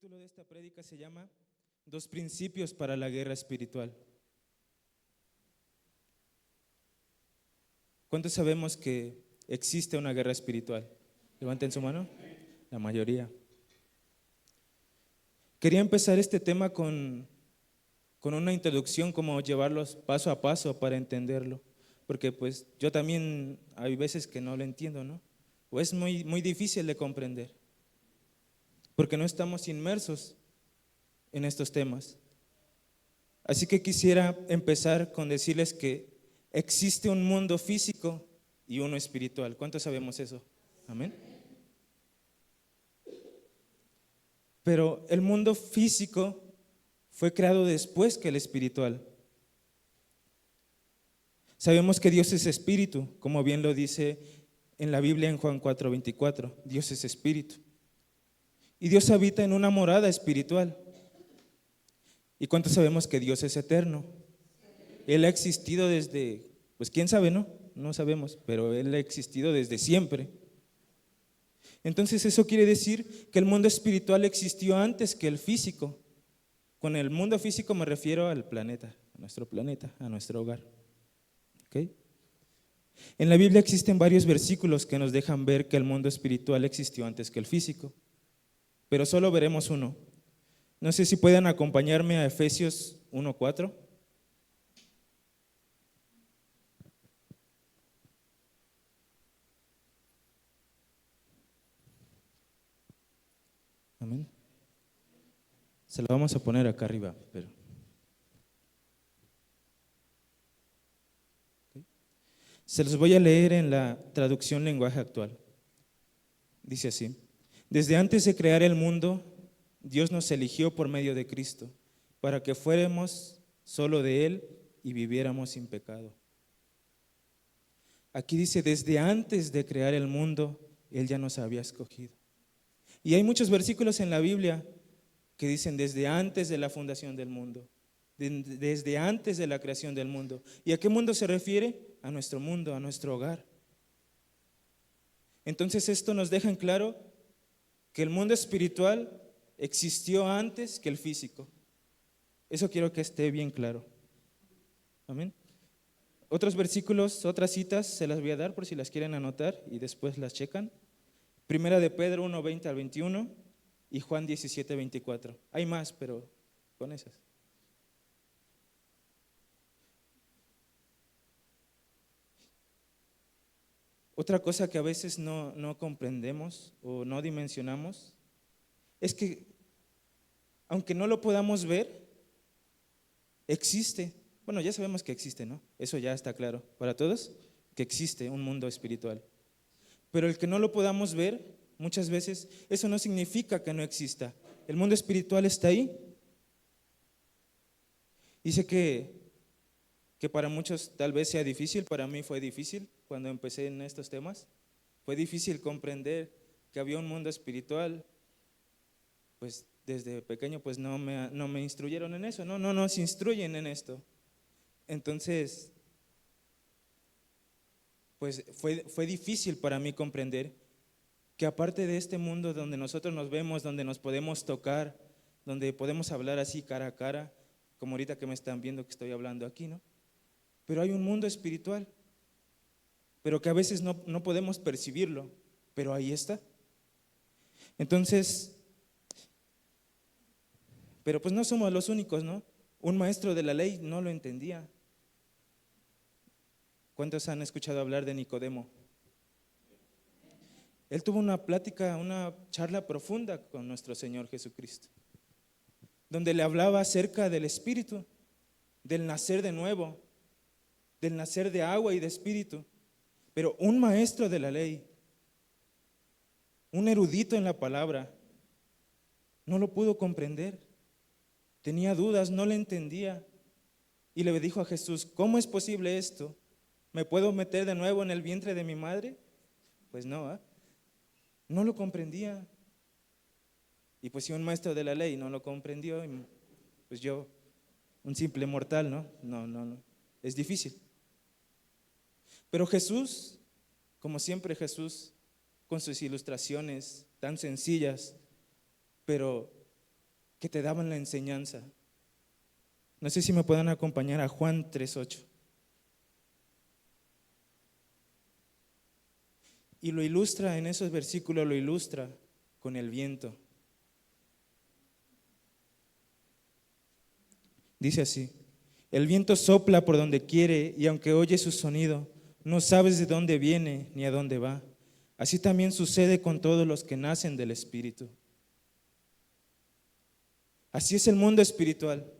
título de esta prédica se llama Dos principios para la guerra espiritual. ¿Cuántos sabemos que existe una guerra espiritual? Levanten su mano. La mayoría. Quería empezar este tema con una introducción, como llevarlos paso a paso para entenderlo, porque pues yo también hay veces que no lo entiendo, ¿no? O es muy difícil de comprender, porque no estamos inmersos en estos temas. Así que quisiera empezar con decirles que existe un mundo físico y uno espiritual. ¿Cuántos sabemos eso? Amén. Pero el mundo físico fue creado después que el espiritual. Sabemos que Dios es espíritu, como bien lo dice en la Biblia en Juan 4:24. Dios es espíritu. Y Dios habita en una morada espiritual. ¿Y cuántos sabemos que Dios es eterno? Él ha existido desde, pues quién sabe, ¿no? No sabemos, pero Él ha existido desde siempre. Entonces eso quiere decir que el mundo espiritual existió antes que el físico. Con el mundo físico me refiero al planeta, a nuestro hogar. ¿Ok? En la Biblia existen varios versículos que nos dejan ver que el mundo espiritual existió antes que el físico, pero solo veremos uno. No sé si pueden acompañarme a Efesios 1:4. Amén. Se lo vamos a poner acá arriba, pero. ¿Okay? Se los voy a leer en la traducción lenguaje actual. Dice así: desde antes de crear el mundo, Dios nos eligió por medio de Cristo, para que fuéramos solo de Él y viviéramos sin pecado. Aquí dice, desde antes de crear el mundo, Él ya nos había escogido. Y hay muchos versículos en la Biblia que dicen desde antes de la fundación del mundo, desde antes de la creación del mundo. ¿Y a qué mundo se refiere? A nuestro mundo, a nuestro hogar. Entonces esto nos deja en claro que el mundo espiritual existió antes que el físico. Eso quiero que esté bien claro. Amén. Otros versículos, otras citas, se las voy a dar por si las quieren anotar y después las checan. Primera de Pedro 1:20 al 21 y Juan 17:24. Hay más, pero con esas. Otra cosa que a veces no comprendemos o no dimensionamos es que, aunque no lo podamos ver, existe. Bueno, ya sabemos que existe, ¿no? Eso ya está claro para todos, que existe un mundo espiritual. Pero el que no lo podamos ver, muchas veces, eso no significa que no exista. El mundo espiritual está ahí. Dice que para muchos tal vez sea difícil, para mí fue difícil cuando empecé en estos temas. Fue difícil comprender que había un mundo espiritual. Pues desde pequeño pues no me instruyeron en eso, no nos instruyen en esto. Entonces, pues fue difícil para mí comprender que aparte de este mundo donde nosotros nos vemos, donde nos podemos tocar, donde podemos hablar así cara a cara, como ahorita que me están viendo que estoy hablando aquí, ¿no? Pero hay un mundo espiritual, pero que a veces no podemos percibirlo, pero ahí está. Entonces, pero pues no somos los únicos, ¿no? Un maestro de la ley no lo entendía. ¿Cuántos han escuchado hablar de Nicodemo? Él tuvo una plática, una charla profunda con nuestro Señor Jesucristo, donde le hablaba acerca del Espíritu, del nacer de nuevo, del nacer de agua y de Espíritu. Pero un maestro de la ley, un erudito en la palabra, no lo pudo comprender. Tenía dudas, no le entendía. Y le dijo a Jesús, ¿cómo es posible esto? ¿Me puedo meter de nuevo en el vientre de mi madre? Pues no, ¿eh? No lo comprendía. Y pues si un maestro de la ley no lo comprendió, pues yo, un simple mortal, ¿no? No, es difícil. Pero Jesús, como siempre Jesús, con sus ilustraciones tan sencillas, pero que te daban la enseñanza. No sé si me pueden acompañar a Juan 3:8. Y lo ilustra en esos versículos, lo ilustra con el viento. Dice así: el viento sopla por donde quiere y aunque oyes su sonido, no sabes de dónde viene ni a dónde va. Así también sucede con todos los que nacen del Espíritu. Así es el mundo espiritual.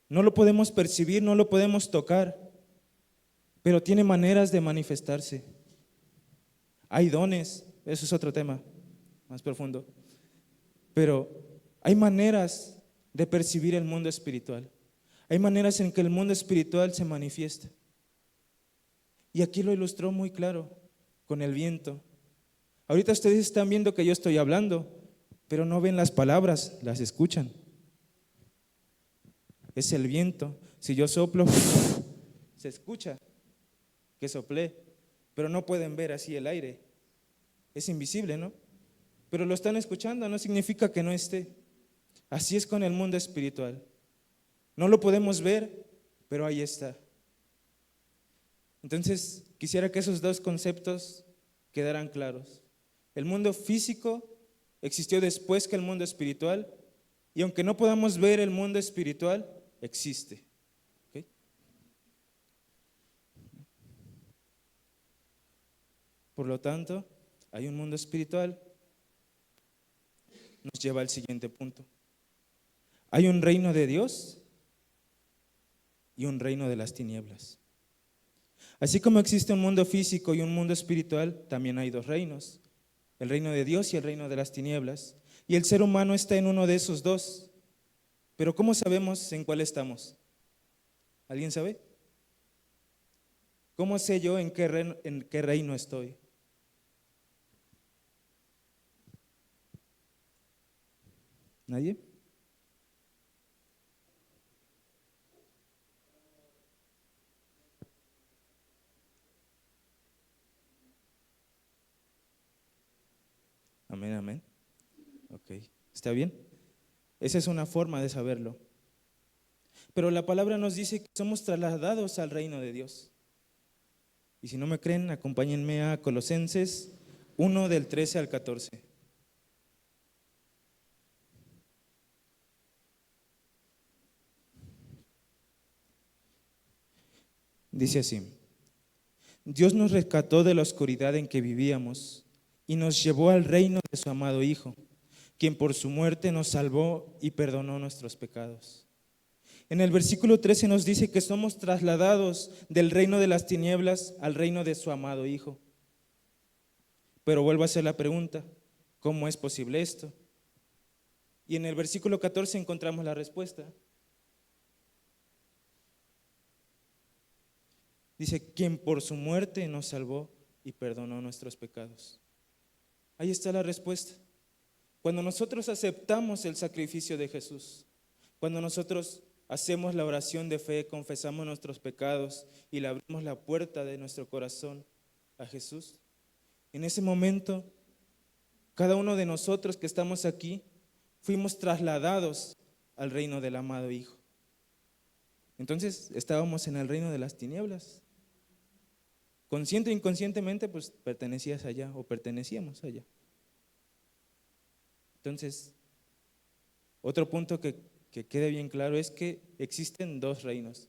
No lo podemos percibir, no lo podemos tocar, pero tiene maneras de manifestarse. Hay dones, eso es otro tema más profundo, pero hay maneras de percibir el mundo espiritual. Hay maneras en que el mundo espiritual se manifiesta. Y aquí lo ilustró muy claro con el viento. Ahorita ustedes están viendo que yo estoy hablando, pero no ven las palabras, las escuchan. Es el viento. Si yo soplo, se escucha que soplé, pero no pueden ver así el aire. Es invisible, ¿no? Pero lo están escuchando, no significa que no esté. Así es con el mundo espiritual. No lo podemos ver, pero ahí está. Entonces, quisiera que esos dos conceptos quedaran claros. El mundo físico existió después que el mundo espiritual, y aunque no podamos ver el mundo espiritual, existe. ¿Okay? Por lo tanto, hay un mundo espiritual. Nos lleva al siguiente punto. Hay un reino de Dios y un reino de las tinieblas. Así como existe un mundo físico y un mundo espiritual, también hay dos reinos, el reino de Dios y el reino de las tinieblas. Y el ser humano está en uno de esos dos. Pero ¿cómo sabemos en cuál estamos? ¿Alguien sabe? ¿Cómo sé yo en qué reino estoy? ¿Nadie? Amén, amén. Ok, ¿está bien? Esa es una forma de saberlo. Pero la palabra nos dice que somos trasladados al reino de Dios. Y si no me creen, acompáñenme a Colosenses 1 del 13 al 14. Dice así: Dios nos rescató de la oscuridad en que vivíamos y nos llevó al reino de su amado Hijo, quien por su muerte nos salvó y perdonó nuestros pecados. En el versículo 13 nos dice que somos trasladados del reino de las tinieblas al reino de su amado Hijo. Pero vuelvo a hacer la pregunta: ¿cómo es posible esto? Y en el versículo 14 encontramos la respuesta. Dice, quien por su muerte nos salvó y perdonó nuestros pecados. Ahí está la respuesta. Cuando nosotros aceptamos el sacrificio de Jesús, cuando nosotros hacemos la oración de fe, confesamos nuestros pecados y le abrimos la puerta de nuestro corazón a Jesús, en ese momento, cada uno de nosotros que estamos aquí, fuimos trasladados al reino del amado Hijo. Entonces, estábamos en el reino de las tinieblas. Consciente o inconscientemente, pues pertenecías allá o pertenecíamos allá. Entonces, otro punto que quede bien claro es que existen dos reinos: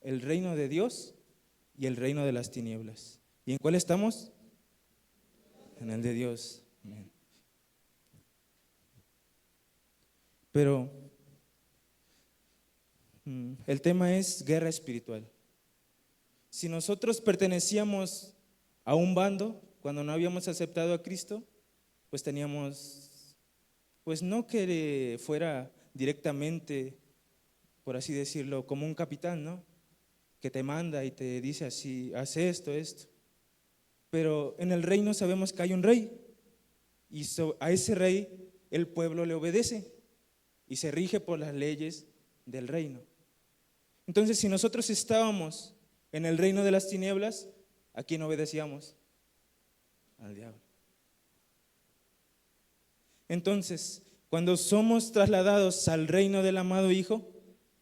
el reino de Dios y el reino de las tinieblas. ¿Y en cuál estamos? En el de Dios. Amén. Pero el tema es guerra espiritual. Si nosotros pertenecíamos a un bando cuando no habíamos aceptado a Cristo, pues teníamos, pues no que fuera directamente, por así decirlo, como un capitán, ¿no? Que te manda y te dice así, haz esto, esto. Pero en el reino sabemos que hay un rey y a ese rey el pueblo le obedece y se rige por las leyes del reino. Entonces, si nosotros estábamos en el reino de las tinieblas, ¿a quién obedecíamos? Al diablo. Entonces, Cuando somos trasladados al reino del amado Hijo,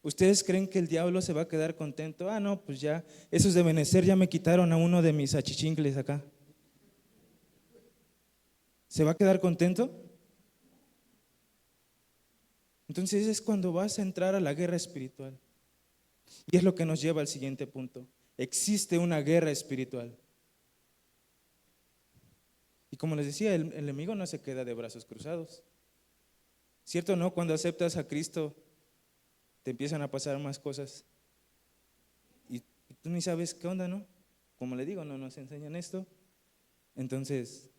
¿ustedes creen que el diablo se va a quedar contento? Ah, no, pues ya, esos de Benecer ya me quitaron a uno de mis achichincles acá. ¿Se va a quedar contento? Entonces es cuando vas a entrar a la guerra espiritual. Y es lo que nos lleva al siguiente punto. Existe una guerra espiritual. Y como les decía, el enemigo no se queda de brazos cruzados. ¿Cierto o no? Cuando aceptas a Cristo, te empiezan a pasar más cosas. Y tú ni sabes qué onda, ¿no? Como le digo, no nos enseñan esto. Entonces,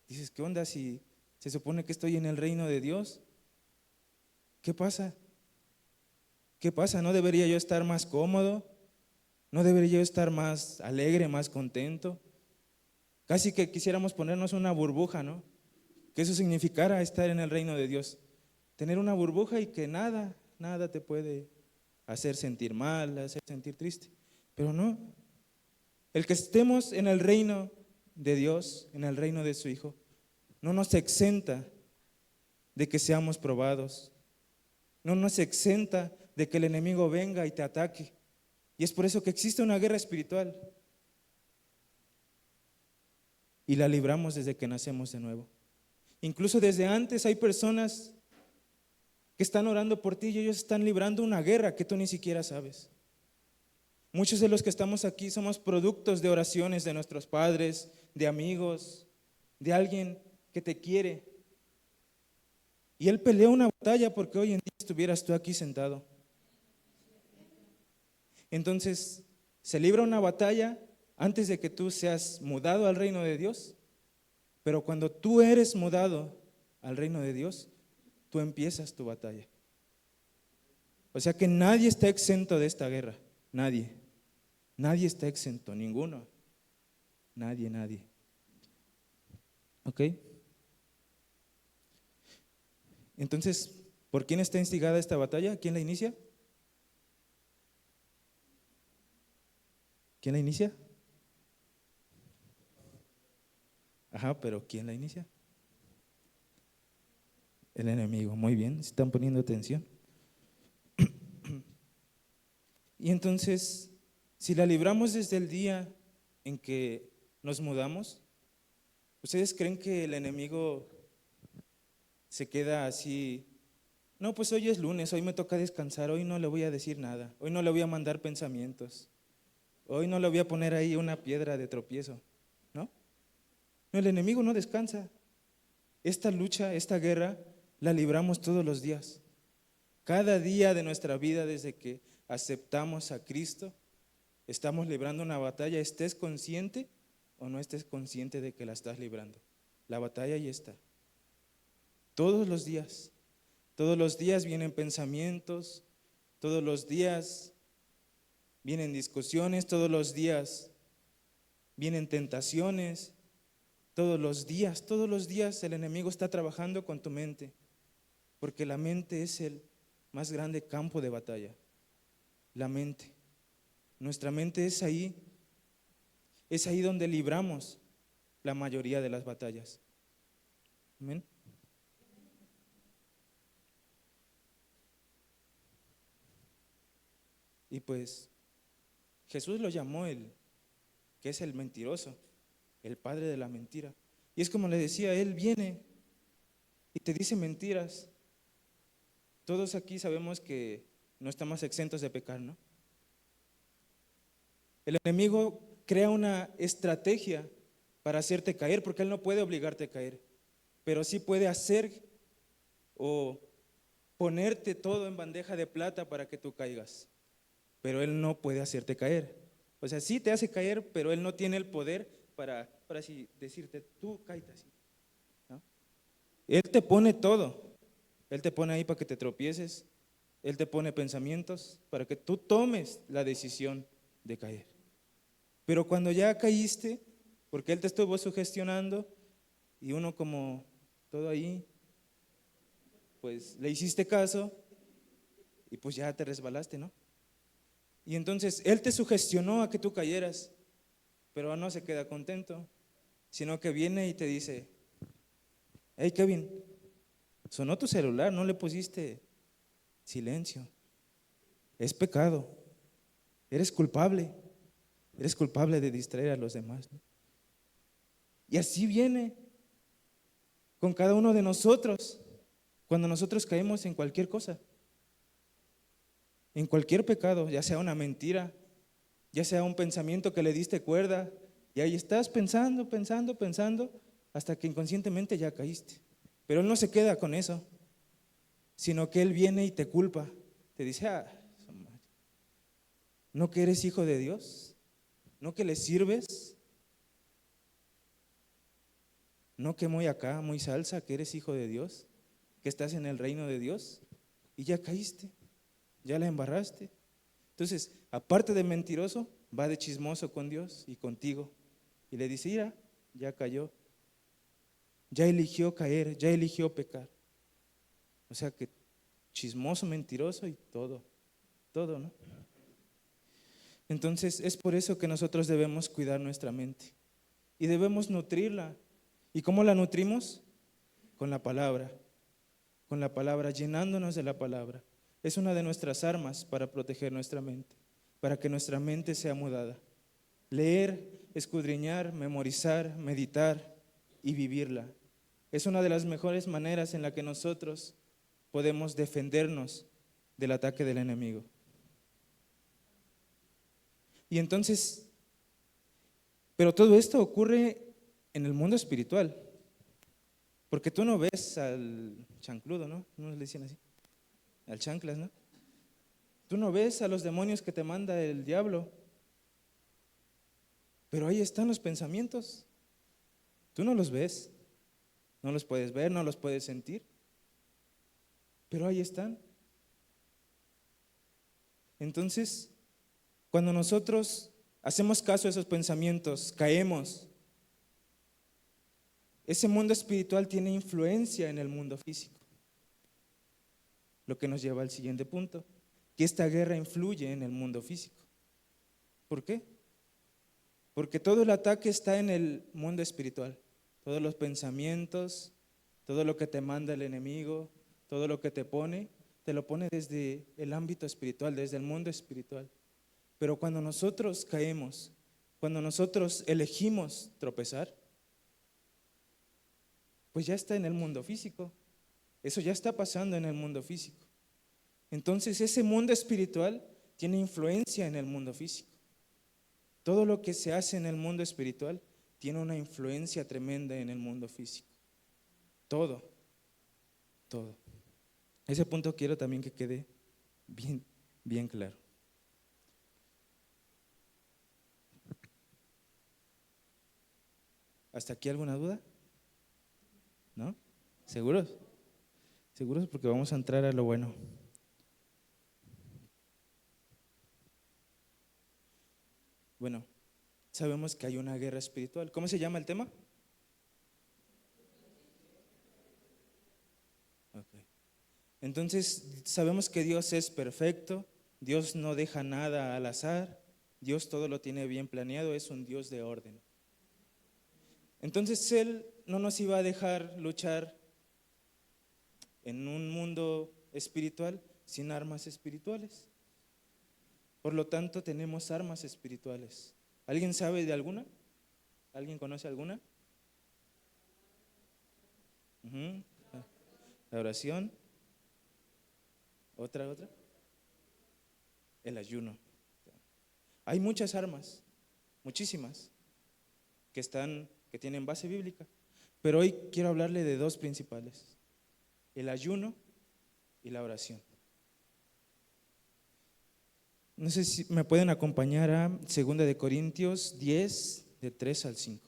dices, ¿qué onda si se supone que estoy en el reino de Dios? ¿Qué pasa? ¿Qué pasa? ¿No debería yo estar más cómodo? ¿No debería yo estar más alegre, más contento? Casi que quisiéramos ponernos una burbuja, ¿no? Que eso significara estar en el reino de Dios. Tener una burbuja y que nada te puede hacer sentir mal, hacer sentir triste. Pero no. El que estemos en el reino de Dios, en el reino de su Hijo, no nos exenta de que seamos probados. No nos exenta de que el enemigo venga y te ataque. Y es por eso que existe una guerra espiritual. Y la libramos desde que nacemos de nuevo. Incluso desde antes hay personas que están orando por ti y ellos están librando una guerra que tú ni siquiera sabes. Muchos de los que estamos aquí somos productos de oraciones de nuestros padres, de amigos, de alguien que te quiere. Y él peleó una batalla porque hoy en día estuvieras tú aquí sentado. Entonces, se libra una batalla antes de que tú seas mudado al reino de Dios, pero cuando tú eres mudado al reino de Dios, tú empiezas tu batalla. O sea que nadie está exento de esta guerra, nadie. Nadie está exento, ninguno. Nadie. ¿Ok? Entonces, ¿por quién está instigada esta batalla? ¿Quién la inicia? ¿Quién la inicia? Ajá, pero ¿quién la inicia? El enemigo. Muy bien, ¿están poniendo atención? Y entonces, si la libramos desde el día en que nos mudamos, ¿ustedes creen que el enemigo se queda así? No, pues hoy es lunes, hoy me toca descansar, hoy no le voy a decir nada, hoy no le voy a mandar pensamientos, hoy no le voy a poner ahí una piedra de tropiezo, ¿no? No, el enemigo no descansa. Esta lucha, esta guerra, la libramos todos los días. Cada día de nuestra vida, desde que aceptamos a Cristo, estamos librando una batalla, estés consciente o no estés consciente de que la estás librando. La batalla ahí está. Todos los días vienen pensamientos, todos los días vienen discusiones, todos los días vienen tentaciones, todos los días el enemigo está trabajando con tu mente, porque la mente es el más grande campo de batalla. La mente. Nuestra mente es ahí donde libramos la mayoría de las batallas. Amén. Y pues Jesús lo llamó que es el mentiroso, el padre de la mentira. Y es como le decía, él viene y te dice mentiras. Todos aquí sabemos que no estamos exentos de pecar, ¿no? El enemigo crea una estrategia para hacerte caer, porque él no puede obligarte a caer, pero sí puede hacer o ponerte todo en bandeja de plata para que tú caigas, pero él no puede hacerte caer. O sea, sí te hace caer, pero él no tiene el poder para así decirte, tú cállate así, ¿no? Él te pone todo, él te pone ahí para que te tropieces, él te pone pensamientos para que tú tomes la decisión de caer. Pero cuando ya caíste, porque él te estuvo sugestionando y uno como todo ahí, pues le hiciste caso y pues ya te resbalaste, ¿no? Y entonces él te sugestionó a que tú cayeras, pero no se queda contento, sino que viene y te dice, hey Kevin, Sonó tu celular, no le pusiste silencio. Es pecado. Eres culpable. Eres culpable de distraer a los demás, ¿no? Y así viene con cada uno de nosotros cuando nosotros caemos en cualquier cosa, en cualquier pecado, ya sea una mentira, ya sea un pensamiento que le diste cuerda, y ahí estás pensando, pensando, pensando, hasta que inconscientemente ya caíste. Pero Él no se queda con eso, sino que Él viene y te culpa, te dice, ¿no que eres hijo de Dios? ¿No que le sirves? ¿No que muy acá, muy salsa, que eres hijo de Dios? ¿Que estás en el reino de Dios? Y ya caíste, ya la embarraste. Entonces, aparte de mentiroso, va de chismoso con Dios y contigo. Y le dice, mira, ya cayó, ya eligió caer, ya eligió pecar. O sea que chismoso, mentiroso y todo, ¿no? Entonces, es por eso que nosotros debemos cuidar nuestra mente y debemos nutrirla. ¿Y cómo la nutrimos? Con la palabra, llenándonos de la palabra. Es una de nuestras armas para proteger nuestra mente, para que nuestra mente sea mudada. Leer, escudriñar, memorizar, meditar y vivirla. Es una de las mejores maneras en la que nosotros podemos defendernos del ataque del enemigo. Y entonces, pero todo esto ocurre en el mundo espiritual, porque tú no ves al chancludo, ¿no? ¿No le dicen así? Al chanclas, ¿no? Tú no ves a los demonios que te manda el diablo, pero ahí están los pensamientos. Tú no los ves, no los puedes ver, no los puedes sentir, pero ahí están. Entonces, cuando nosotros hacemos caso a esos pensamientos, caemos. Ese mundo espiritual tiene influencia en el mundo físico. Lo que nos lleva al siguiente punto, que esta guerra influye en el mundo físico. ¿Por qué? Porque todo el ataque está en el mundo espiritual. Todos los pensamientos, todo lo que te manda el enemigo, todo lo que te lo pone desde el ámbito espiritual, desde el mundo espiritual. Pero cuando nosotros caemos, cuando nosotros elegimos tropezar, pues ya está en el mundo físico. Eso ya está pasando en el mundo físico. Entonces ese mundo espiritual tiene influencia en el mundo físico. Todo lo que se hace en el mundo espiritual tiene una influencia tremenda en el mundo físico. Todo. Ese punto quiero también que quede bien claro. ¿Hasta aquí alguna duda? ¿No? ¿Seguros? Seguros porque vamos a entrar a lo bueno. Bueno, sabemos que hay una guerra espiritual. ¿Cómo se llama el tema? Okay. Entonces, sabemos que Dios es perfecto, Dios no deja nada al azar, Dios todo lo tiene bien planeado, es un Dios de orden. Entonces Él no nos iba a dejar luchar en un mundo espiritual sin armas espirituales. Por lo tanto, tenemos armas espirituales. ¿Alguien sabe de alguna? ¿Alguien conoce alguna? La oración. ¿Otra? El ayuno. Hay muchas armas, muchísimas, que tienen base bíblica. Pero hoy quiero hablarle de dos principales: el ayuno y la oración. No sé si me pueden acompañar a 2 de Corintios 10, de 3 al 5.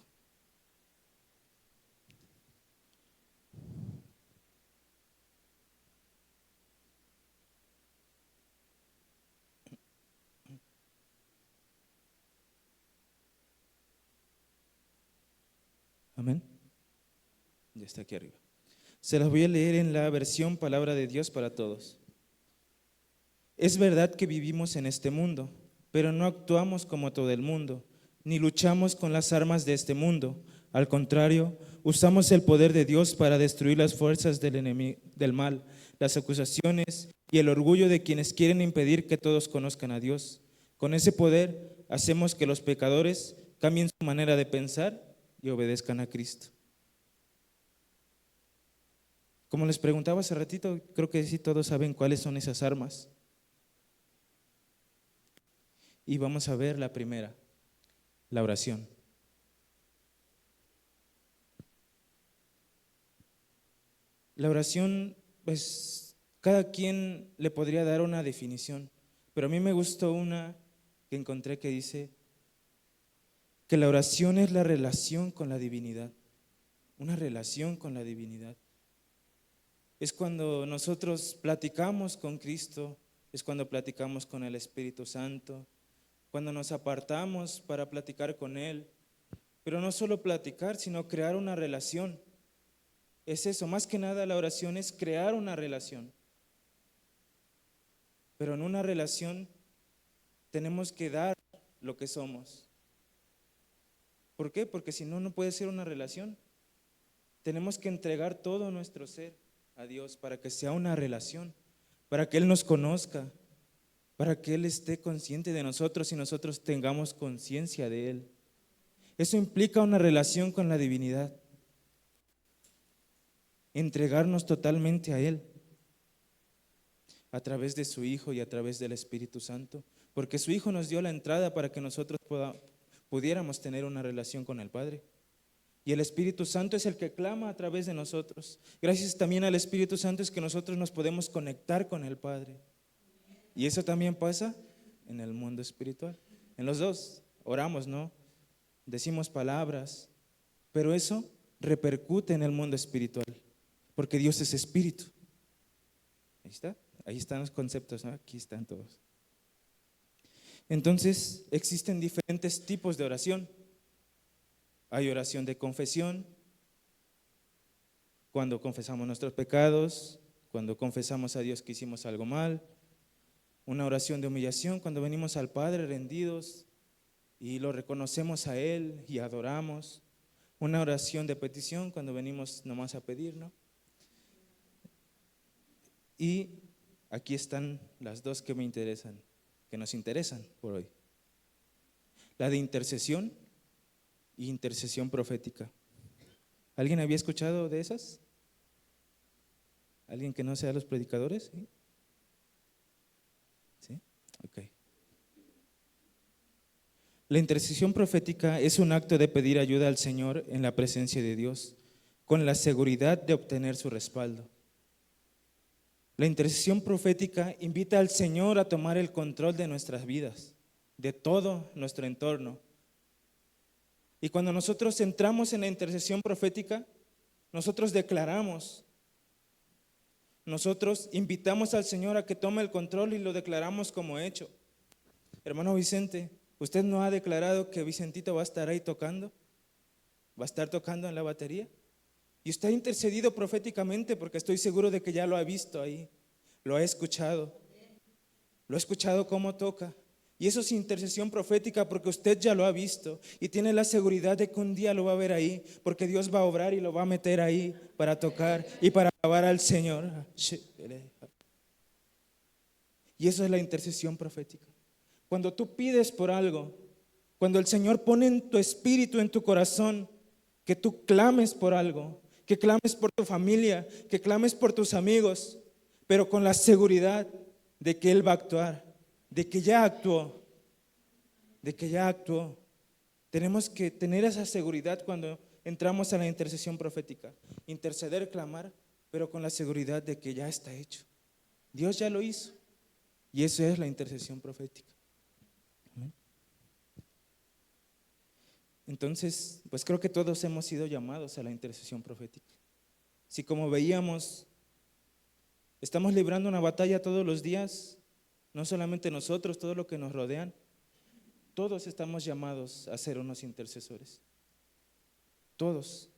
Amén. Ya está aquí arriba. Se las voy a leer en la versión Palabra de Dios para todos. Es verdad que vivimos en este mundo, pero no actuamos como todo el mundo, ni luchamos con las armas de este mundo. Al contrario, usamos el poder de Dios para destruir las fuerzas del enemigo, del mal, las acusaciones y el orgullo de quienes quieren impedir que todos conozcan a Dios. Con ese poder hacemos que los pecadores cambien su manera de pensar y obedezcan a Cristo. Como les preguntaba hace ratito, creo que sí todos saben cuáles son esas armas. Y vamos a ver la primera, la oración. La oración, pues cada quien le podría dar una definición, pero a mí me gustó una que encontré que dice que la oración es la relación con la divinidad, una relación con la divinidad. Es cuando nosotros platicamos con Cristo, es cuando platicamos con el Espíritu Santo, cuando nos apartamos para platicar con Él, pero no solo platicar, sino crear una relación. Es eso, más que nada la oración es crear una relación. Pero en una relación tenemos que dar lo que somos. ¿Por qué? Porque si no, no puede ser una relación. Tenemos que entregar todo nuestro ser a Dios para que sea una relación, para que Él nos conozca, para que Él esté consciente de nosotros y nosotros tengamos conciencia de Él. Eso implica una relación con la divinidad. Entregarnos totalmente a Él a través de su Hijo y a través del Espíritu Santo, porque su Hijo nos dio la entrada para que nosotros pudiéramos tener una relación con el Padre. Y el Espíritu Santo es el que clama a través de nosotros. Gracias también al Espíritu Santo es que nosotros nos podemos conectar con el Padre. Y eso también pasa en el mundo espiritual. En los dos oramos, ¿no? Decimos palabras, pero eso repercute en el mundo espiritual, porque Dios es espíritu. Ahí está, ahí están los conceptos, ¿no? Aquí están todos. Entonces, existen diferentes tipos de oración. Hay oración de confesión, cuando confesamos nuestros pecados, cuando confesamos a Dios que hicimos algo mal. Una oración de humillación, cuando venimos al Padre rendidos y lo reconocemos a Él y adoramos. Una oración de petición, cuando venimos nomás a pedir, ¿no? Y aquí están las dos que me interesan, que nos interesan por hoy. La de intercesión y intercesión profética. ¿Alguien había escuchado de esas? ¿Alguien que no sea los predicadores? ¿Sí? ¿Sí? Ok. La intercesión profética es un acto de pedir ayuda al Señor en la presencia de Dios, con la seguridad de obtener su respaldo. La intercesión profética invita al Señor a tomar el control de nuestras vidas, de todo nuestro entorno. Y cuando nosotros entramos en la intercesión profética, nosotros declaramos, nosotros invitamos al Señor a que tome el control y lo declaramos como hecho. Hermano Vicente, ¿usted no ha declarado que Vicentito va a estar ahí tocando? ¿Va a estar tocando en la batería? Y usted ha intercedido proféticamente porque estoy seguro de que ya lo ha visto ahí, lo ha escuchado cómo toca. Y eso es intercesión profética porque usted ya lo ha visto y tiene la seguridad de que un día lo va a ver ahí, porque Dios va a obrar y lo va a meter ahí para tocar y para alabar al Señor. Y eso es la intercesión profética. Cuando tú pides por algo, cuando el Señor pone en tu espíritu, en tu corazón, que tú clames por algo, que clames por tu familia, que clames por tus amigos, pero con la seguridad de que Él va a actuar, de que ya actuó, Tenemos que tener esa seguridad cuando entramos a la intercesión profética. Interceder, clamar, pero con la seguridad de que ya está hecho. Dios ya lo hizo. Y eso es la intercesión profética. ¿Amén? Entonces, pues creo que todos hemos sido llamados a la intercesión profética. Si como veíamos, estamos librando una batalla todos los días, no solamente nosotros, todos los que nos rodean, todos estamos llamados a ser unos intercesores. Todos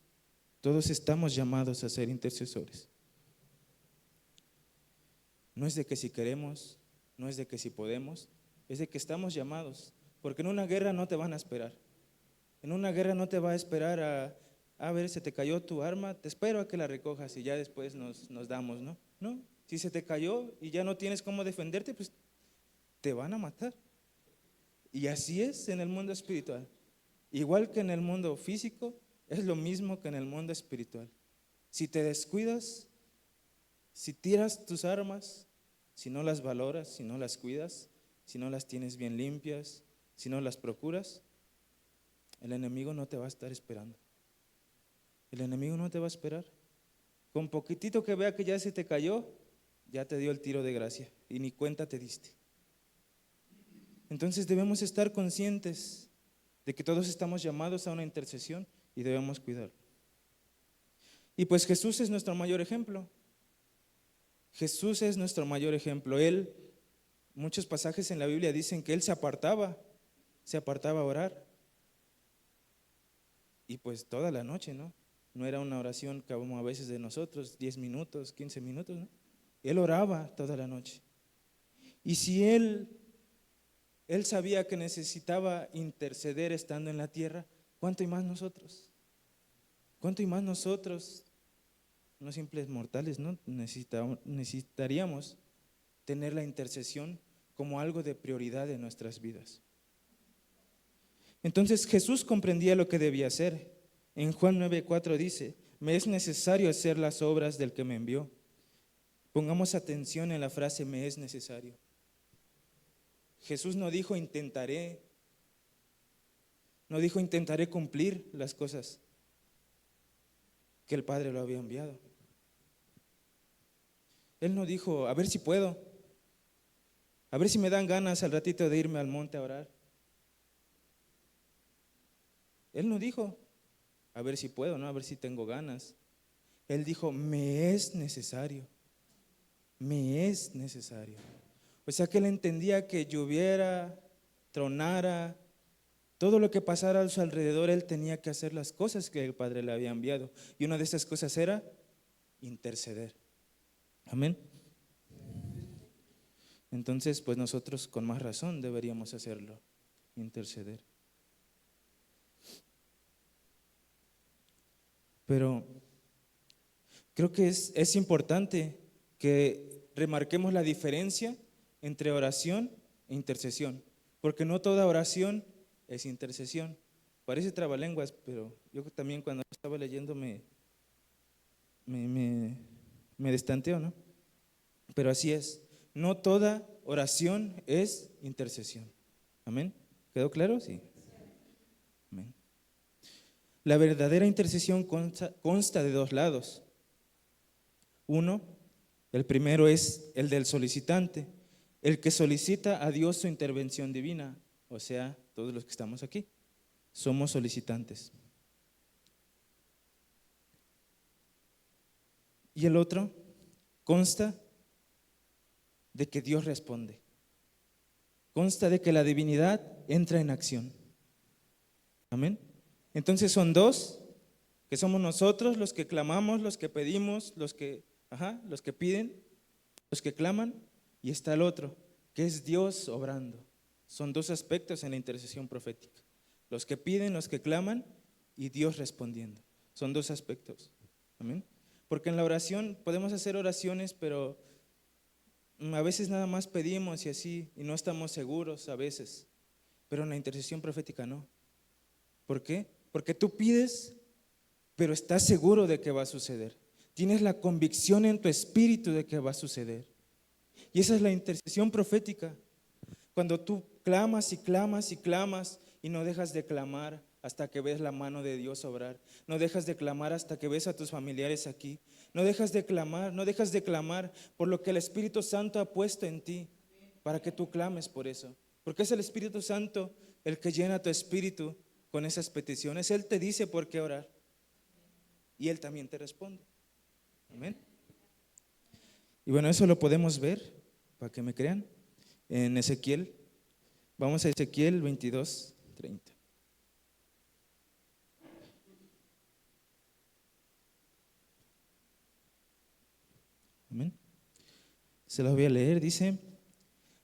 estamos llamados a ser intercesores. No es de que si queremos, no es de que si podemos, es de que estamos llamados, porque en una guerra no te van a esperar. En una guerra no te va a esperar a ver, se te cayó tu arma, te espero a que la recojas y ya después nos damos, ¿no? No, si se te cayó y ya no tienes cómo defenderte, pues te van a matar. Y así es en el mundo espiritual. Igual que en el mundo físico, es lo mismo que en el mundo espiritual. Si te descuidas, si tiras tus armas, si no las valoras, si no las cuidas, si no las tienes bien limpias, si no las procuras, el enemigo no te va a estar esperando. El enemigo no te va a esperar. Con poquitito que vea que ya se te cayó, ya te dio el tiro de gracia y ni cuenta te diste. Entonces debemos estar conscientes de que todos estamos llamados a una intercesión y debemos cuidarlo. Y pues Jesús es nuestro mayor ejemplo. Jesús es nuestro mayor ejemplo. Él, muchos pasajes en la Biblia dicen que Él se apartaba a orar. Y pues toda la noche, ¿no? No era una oración que como a veces de nosotros, 10 minutos, 15 minutos, ¿no? Él oraba toda la noche. Y si Él sabía que necesitaba interceder estando en la tierra, ¿cuánto y más nosotros? ¿Cuánto y más nosotros, no simples mortales, ¿no? Necesitaríamos tener la intercesión como algo de prioridad en nuestras vidas. Entonces Jesús comprendía lo que debía hacer. En Juan 9:4 dice: me es necesario hacer las obras del que me envió. Pongamos atención en la frase me es necesario. Jesús no dijo intentaré, no dijo intentaré cumplir las cosas que el Padre lo había enviado. Él no dijo a ver si puedo, a ver si me dan ganas al ratito de irme al monte a orar. Él no dijo a ver si puedo, no, a ver si tengo ganas. Él dijo me es necesario, me es necesario. O sea que él entendía que lloviera, tronara, todo lo que pasara a su alrededor, él tenía que hacer las cosas que el Padre le había enviado. Y una de esas cosas era interceder. Amén. Entonces, pues nosotros con más razón deberíamos hacerlo, interceder. Pero creo que es importante que remarquemos la diferencia entre oración e intercesión, porque no toda oración es intercesión. Parece trabalenguas, pero yo también cuando estaba leyendo me destanteo, ¿no? Pero así es, no toda oración es intercesión. ¿Amén? ¿Quedó claro? Sí. Amén. La verdadera intercesión consta de dos lados. Uno, el primero es el del solicitante, el que solicita a Dios su intervención divina, o sea, todos los que estamos aquí, somos solicitantes. Y el otro consta de que Dios responde, consta de que la divinidad entra en acción. Amén. Entonces son dos, que somos nosotros los que clamamos, los que pedimos, los que piden, los que claman, y está el otro, que es Dios obrando. Son dos aspectos en la intercesión profética: los que piden, los que claman, y Dios respondiendo. Son dos aspectos. Amén. Porque en la oración podemos hacer oraciones, pero a veces nada más pedimos y así, y no estamos seguros a veces. Pero en la intercesión profética no. ¿Por qué? Porque tú pides, pero estás seguro de que va a suceder. Tienes la convicción en tu espíritu de que va a suceder. Y esa es la intercesión profética. Cuando tú clamas y clamas y clamas y no dejas de clamar hasta que ves la mano de Dios obrar. No dejas de clamar hasta que ves a tus familiares aquí. No dejas de clamar por lo que el Espíritu Santo ha puesto en ti, para que tú clames por eso. Porque es el Espíritu Santo el que llena tu espíritu con esas peticiones. Él te dice por qué orar y Él también te responde. Amén. Y bueno, eso lo podemos ver, para que me crean, en Ezequiel. Vamos a Ezequiel 22:30. Amén. Se los voy a leer, dice: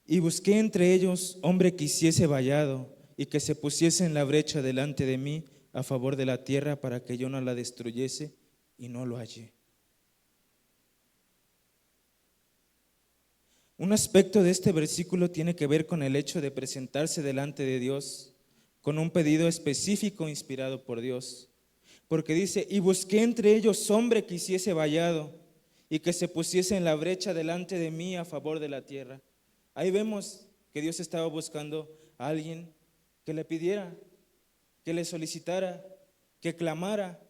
y busqué entre ellos hombre que hiciese vallado y que se pusiese en la brecha delante de mí a favor de la tierra para que yo no la destruyese, y no lo hallé. Un aspecto de este versículo tiene que ver con el hecho de presentarse delante de Dios con un pedido específico inspirado por Dios. Porque dice, y busqué entre ellos hombre que hiciese vallado y que se pusiese en la brecha delante de mí a favor de la tierra. Ahí vemos que Dios estaba buscando a alguien que le pidiera, que le solicitara, que clamara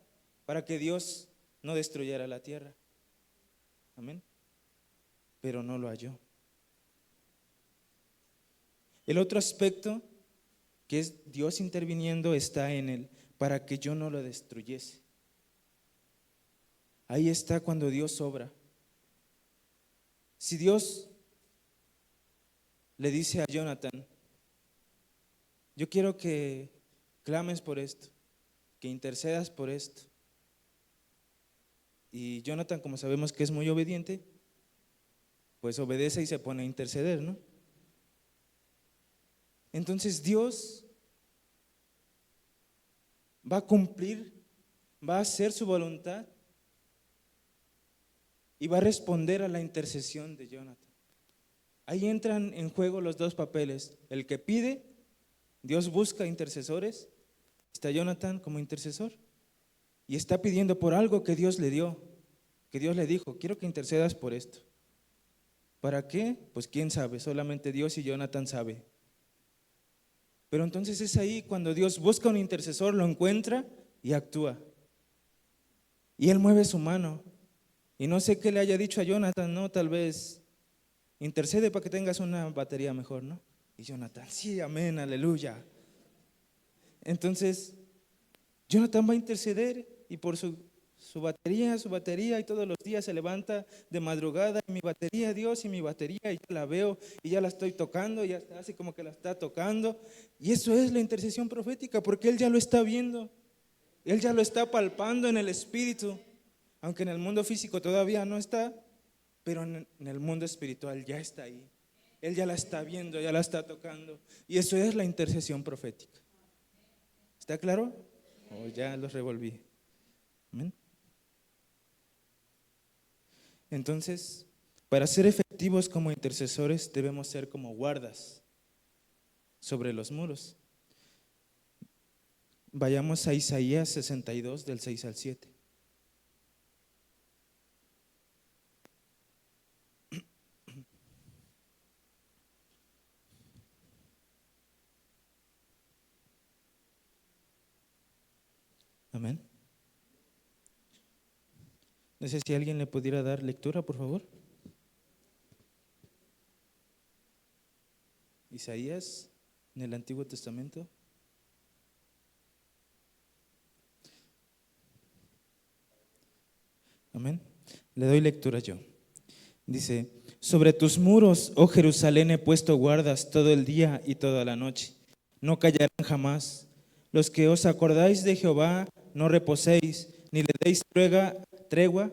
para que Dios no destruyera la tierra. Amén. Pero no lo halló. El otro aspecto, que es Dios interviniendo, está en él para que yo no lo destruyese. Ahí está cuando Dios obra. Si Dios le dice a Jonathan, yo quiero que clames por esto, que intercedas por esto. Y Jonathan, como sabemos que es muy obediente, pues obedece y se pone a interceder, ¿no? Entonces Dios va a cumplir, va a hacer su voluntad y va a responder a la intercesión de Jonathan. Ahí entran en juego los dos papeles. El que pide, Dios busca intercesores, está Jonathan como intercesor y está pidiendo por algo que Dios le dio, que Dios le dijo, quiero que intercedas por esto. ¿Para qué? Pues quién sabe, solamente Dios y Jonathan saben. Pero entonces es ahí cuando Dios busca un intercesor, lo encuentra y actúa. Y él mueve su mano. Y no sé qué le haya dicho a Jonathan, ¿no? Tal vez intercede para que tengas una batería mejor, ¿no? Y Jonathan, sí, amén, aleluya. Entonces, Jonathan va a interceder y por su batería, y todos los días se levanta de madrugada, y mi batería, Dios, y mi batería, y ya la veo, y ya la estoy tocando, y ya hace como que la está tocando. Y eso es la intercesión profética, porque él ya lo está viendo, él ya lo está palpando en el espíritu, aunque en el mundo físico todavía no está, pero en el mundo espiritual ya está ahí. Él ya la está viendo, ya la está tocando, y eso es la intercesión profética. ¿Está claro? O ya los revolví. Amén. Entonces, para ser efectivos como intercesores debemos ser como guardas sobre los muros. Vayamos a Isaías 62 del 6 al 7. Amén. No sé si alguien le pudiera dar lectura, por favor. Isaías, en el Antiguo Testamento. Amén. Le doy lectura yo. Dice, sobre tus muros, oh Jerusalén, he puesto guardas todo el día y toda la noche. No callarán jamás. Los que os acordáis de Jehová, no reposéis, ni le deis tregua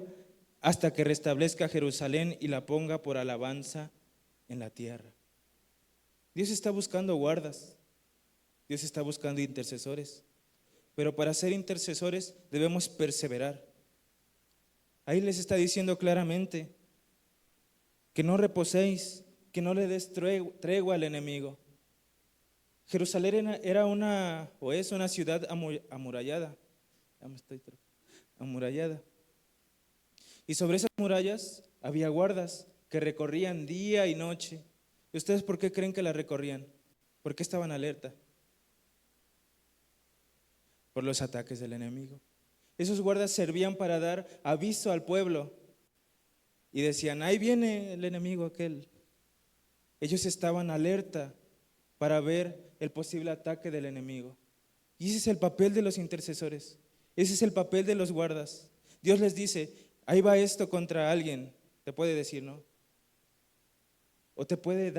hasta que restablezca Jerusalén y la ponga por alabanza en la tierra. Dios está buscando guardas. Dios está buscando intercesores. Pero para ser intercesores debemos perseverar. Ahí les está diciendo claramente que no reposéis, que no le des tregua al enemigo. Jerusalén era o es una ciudad amurallada. Amurallada. Y sobre esas murallas había guardas que recorrían día y noche. ¿Y ustedes por qué creen que la recorrían? ¿Por qué estaban alerta? Por los ataques del enemigo. Esos guardas servían para dar aviso al pueblo y decían, ahí viene el enemigo aquel. Ellos estaban alerta para ver el posible ataque del enemigo. Y ese es el papel de los intercesores. Ese es el papel de los guardas. Dios les dice, ahí va esto contra alguien. Te puede decir, ¿no? O te puede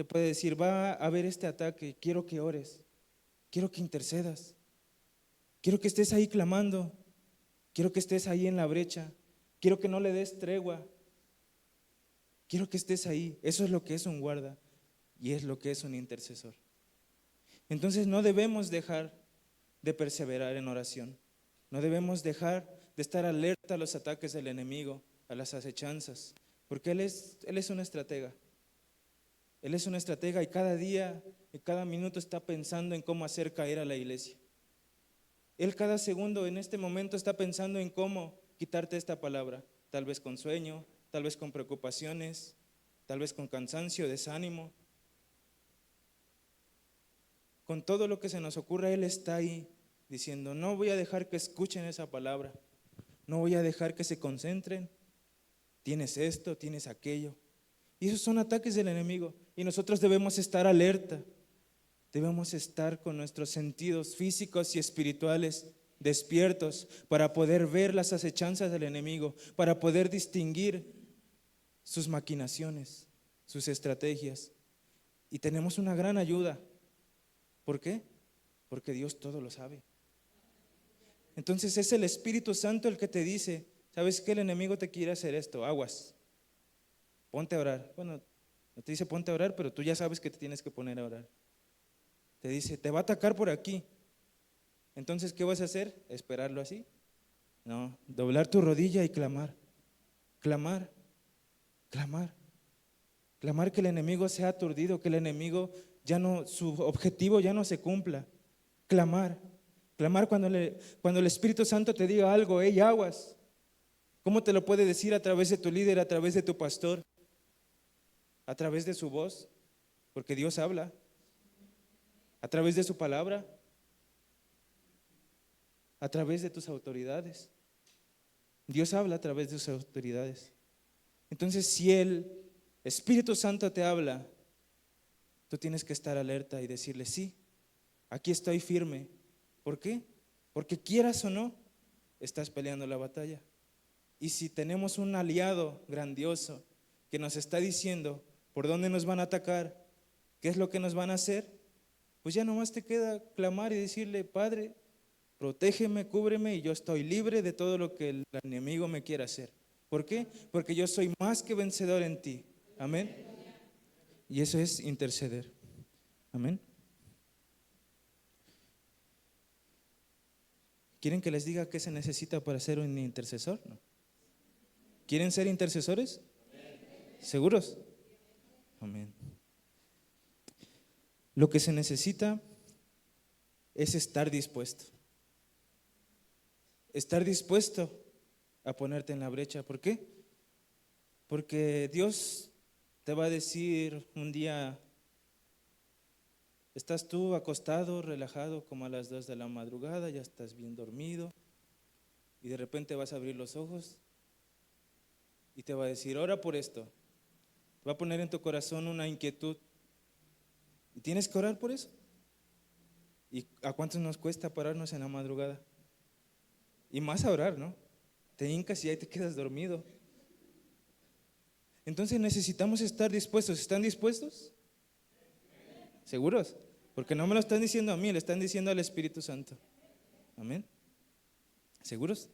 decir, va a haber este ataque, quiero que ores, quiero que intercedas, quiero que estés ahí clamando, quiero que estés ahí en la brecha, quiero que no le des tregua, quiero que estés ahí. Eso es lo que es un guarda y es lo que es un intercesor. Entonces no debemos dejar de perseverar en oración. No debemos dejar de estar alerta a los ataques del enemigo, a las acechanzas, porque Él es un estratega. Él es un estratega y cada día y cada minuto está pensando en cómo hacer caer a la iglesia. Él cada segundo en este momento está pensando en cómo quitarte esta palabra, tal vez con sueño, tal vez con preocupaciones, tal vez con cansancio, desánimo. Con todo lo que se nos ocurra, Él está ahí diciendo, no voy a dejar que escuchen esa palabra, no voy a dejar que se concentren, tienes esto, tienes aquello. Y esos son ataques del enemigo y nosotros debemos estar alerta, debemos estar con nuestros sentidos físicos y espirituales despiertos para poder ver las acechanzas del enemigo, para poder distinguir sus maquinaciones, sus estrategias. Y tenemos una gran ayuda. ¿Por qué? Porque Dios todo lo sabe. Entonces es el Espíritu Santo el que te dice, ¿sabes qué? El enemigo te quiere hacer esto, aguas, ponte a orar. Bueno, no te dice ponte a orar, pero tú ya sabes que te tienes que poner a orar. Te dice, te va a atacar por aquí. Entonces, ¿qué vas a hacer? ¿Esperarlo así? No, doblar tu rodilla y clamar, clamar, clamar, clamar que el enemigo sea aturdido, que el enemigo ya no, su objetivo ya no se cumpla. Clamar, clamar cuando el Espíritu Santo te diga algo, hey, aguas. ¿Cómo te lo puede decir? A través de tu líder, a través de tu pastor, a través de su voz, porque Dios habla, a través de su palabra, a través de tus autoridades. Dios habla a través de sus autoridades. Entonces, si el Espíritu Santo te habla, tú tienes que estar alerta y decirle, sí, aquí estoy firme. ¿Por qué? Porque quieras o no, estás peleando la batalla. Y si tenemos un aliado grandioso que nos está diciendo por dónde nos van a atacar, qué es lo que nos van a hacer, pues ya nomás te queda clamar y decirle, Padre, protégeme, cúbreme y yo estoy libre de todo lo que el enemigo me quiera hacer. ¿Por qué? Porque yo soy más que vencedor en ti. Amén. Y eso es interceder. Amén. ¿Quieren que les diga qué se necesita para ser un intercesor? ¿No? ¿Quieren ser intercesores? ¿Seguros? Amén. Lo que se necesita es estar dispuesto. Estar dispuesto a ponerte en la brecha. ¿Por qué? Porque Dios te va a decir un día, estás tú acostado, relajado como a las 2 de la madrugada, ya estás bien dormido y de repente vas a abrir los ojos y te va a decir, ora por esto. Te va a poner en tu corazón una inquietud y tienes que orar por eso. ¿Y a cuántos nos cuesta pararnos en la madrugada? Y más a orar, ¿no? Te hincas y ahí te quedas dormido. Entonces necesitamos estar dispuestos. ¿Están dispuestos? ¿Seguros? Porque no me lo están diciendo a mí, le están diciendo al Espíritu Santo. Amén. ¿Seguros?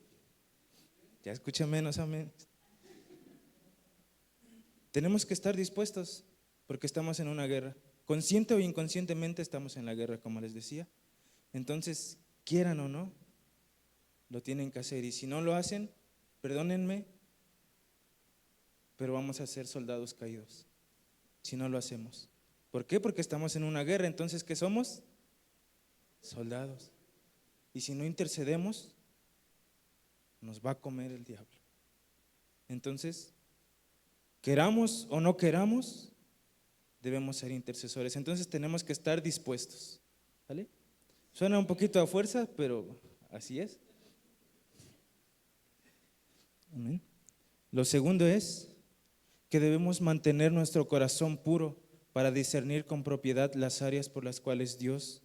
Ya escuché menos amén. Tenemos que estar dispuestos porque estamos en una guerra. Consciente o inconscientemente estamos en la guerra, como les decía. Entonces, quieran o no, lo tienen que hacer. Y si no lo hacen, perdónenme, pero vamos a ser soldados caídos si no lo hacemos. ¿Por qué? Porque estamos en una guerra. Entonces, ¿qué somos? Soldados. Y si no intercedemos, nos va a comer el diablo. Entonces, queramos o no queramos, debemos ser intercesores. Entonces tenemos que estar dispuestos. ¿Vale? Suena un poquito a fuerza, pero así es. Amén. Lo segundo es que debemos mantener nuestro corazón puro para discernir con propiedad las áreas por las cuales Dios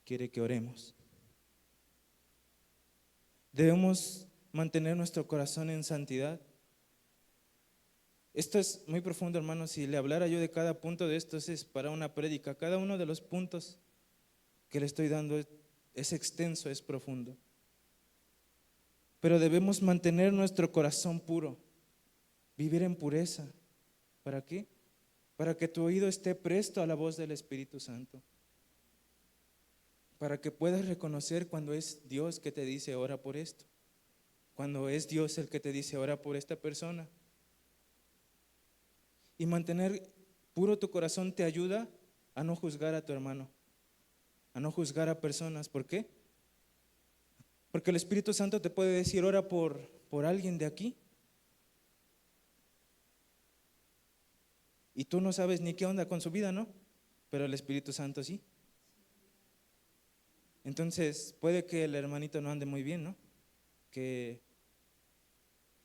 quiere que oremos. Debemos mantener nuestro corazón en santidad. Esto es muy profundo, hermanos. Si le hablara yo de cada punto de estos es para una prédica. Cada uno de los puntos que le estoy dando es extenso, es profundo. Pero debemos mantener nuestro corazón puro, vivir en pureza. ¿Para qué? Para que tu oído esté presto a la voz del Espíritu Santo. para que puedas reconocer cuando es Dios que te dice ora por esto, cuando es Dios el que te dice ora por esta persona. Y mantener puro tu corazón te ayuda a no juzgar a tu hermano, a no juzgar a personas. ¿Por qué? Porque el Espíritu Santo te puede decir ora por alguien de aquí, y tú no sabes ni qué onda con su vida, ¿no? Pero el Espíritu Santo sí. Entonces puede que el hermanito no ande muy bien, ¿no? Que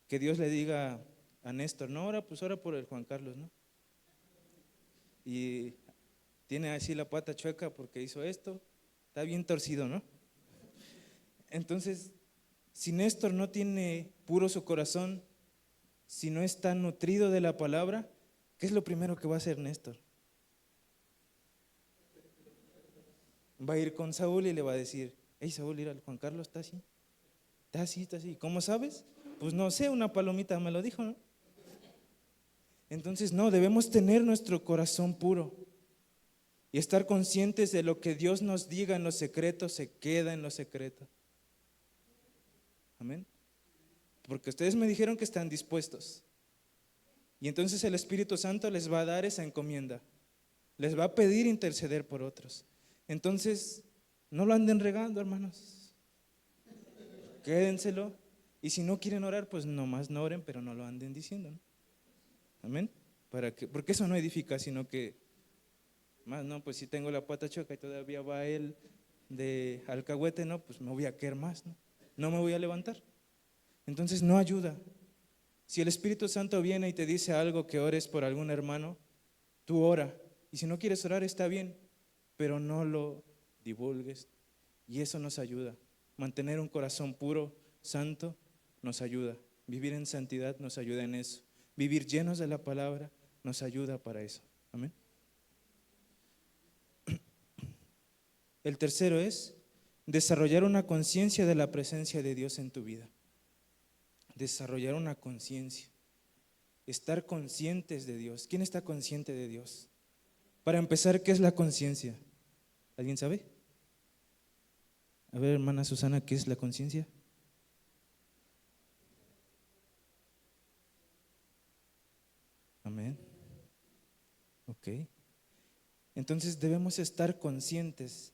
Dios le diga a Néstor, no, ora, pues ora por el Juan Carlos, ¿no? Y tiene así la pata chueca porque hizo esto, está bien torcido, ¿no? Entonces, si Néstor no tiene puro su corazón, si no está nutrido de la palabra, ¿qué es lo primero que va a hacer Néstor? Va a ir con Saúl y le va a decir, hey Saúl, mira, el Juan Carlos está así, está así, está así. ¿Cómo sabes? Pues no sé, una palomita me lo dijo, ¿no? Entonces, no, debemos tener nuestro corazón puro y estar conscientes de lo que Dios nos diga en lo secreto, se queda en lo secreto. Amén. Porque ustedes me dijeron que están dispuestos. Y entonces el Espíritu Santo les va a dar esa encomienda. Les va a pedir interceder por otros. Entonces, no lo anden regando, hermanos. Quédenselo. Y si no quieren orar, pues nomás no oren, pero no lo anden diciendo, ¿no? Amén. Porque eso no edifica, sino que más, no, pues si tengo la pata choca y todavía va él de alcahuete, no, pues me voy a caer más, ¿no? No me voy a levantar. Entonces no ayuda. Si el Espíritu Santo viene y te dice algo, que ores por algún hermano, tú ora. Y si no quieres orar, está bien, pero no lo divulgues. Y eso nos ayuda. Mantener un corazón puro, santo, nos ayuda. Vivir en santidad nos ayuda en eso. Vivir llenos de la palabra nos ayuda para eso. Amén. El tercero es desarrollar una conciencia de la presencia de Dios en tu vida. Desarrollar una conciencia. Estar conscientes de Dios. ¿Quién está consciente de Dios? Para empezar, ¿qué es la conciencia? ¿Alguien sabe? A ver, hermana Susana, ¿qué es la conciencia? Amén. Ok. Entonces debemos estar conscientes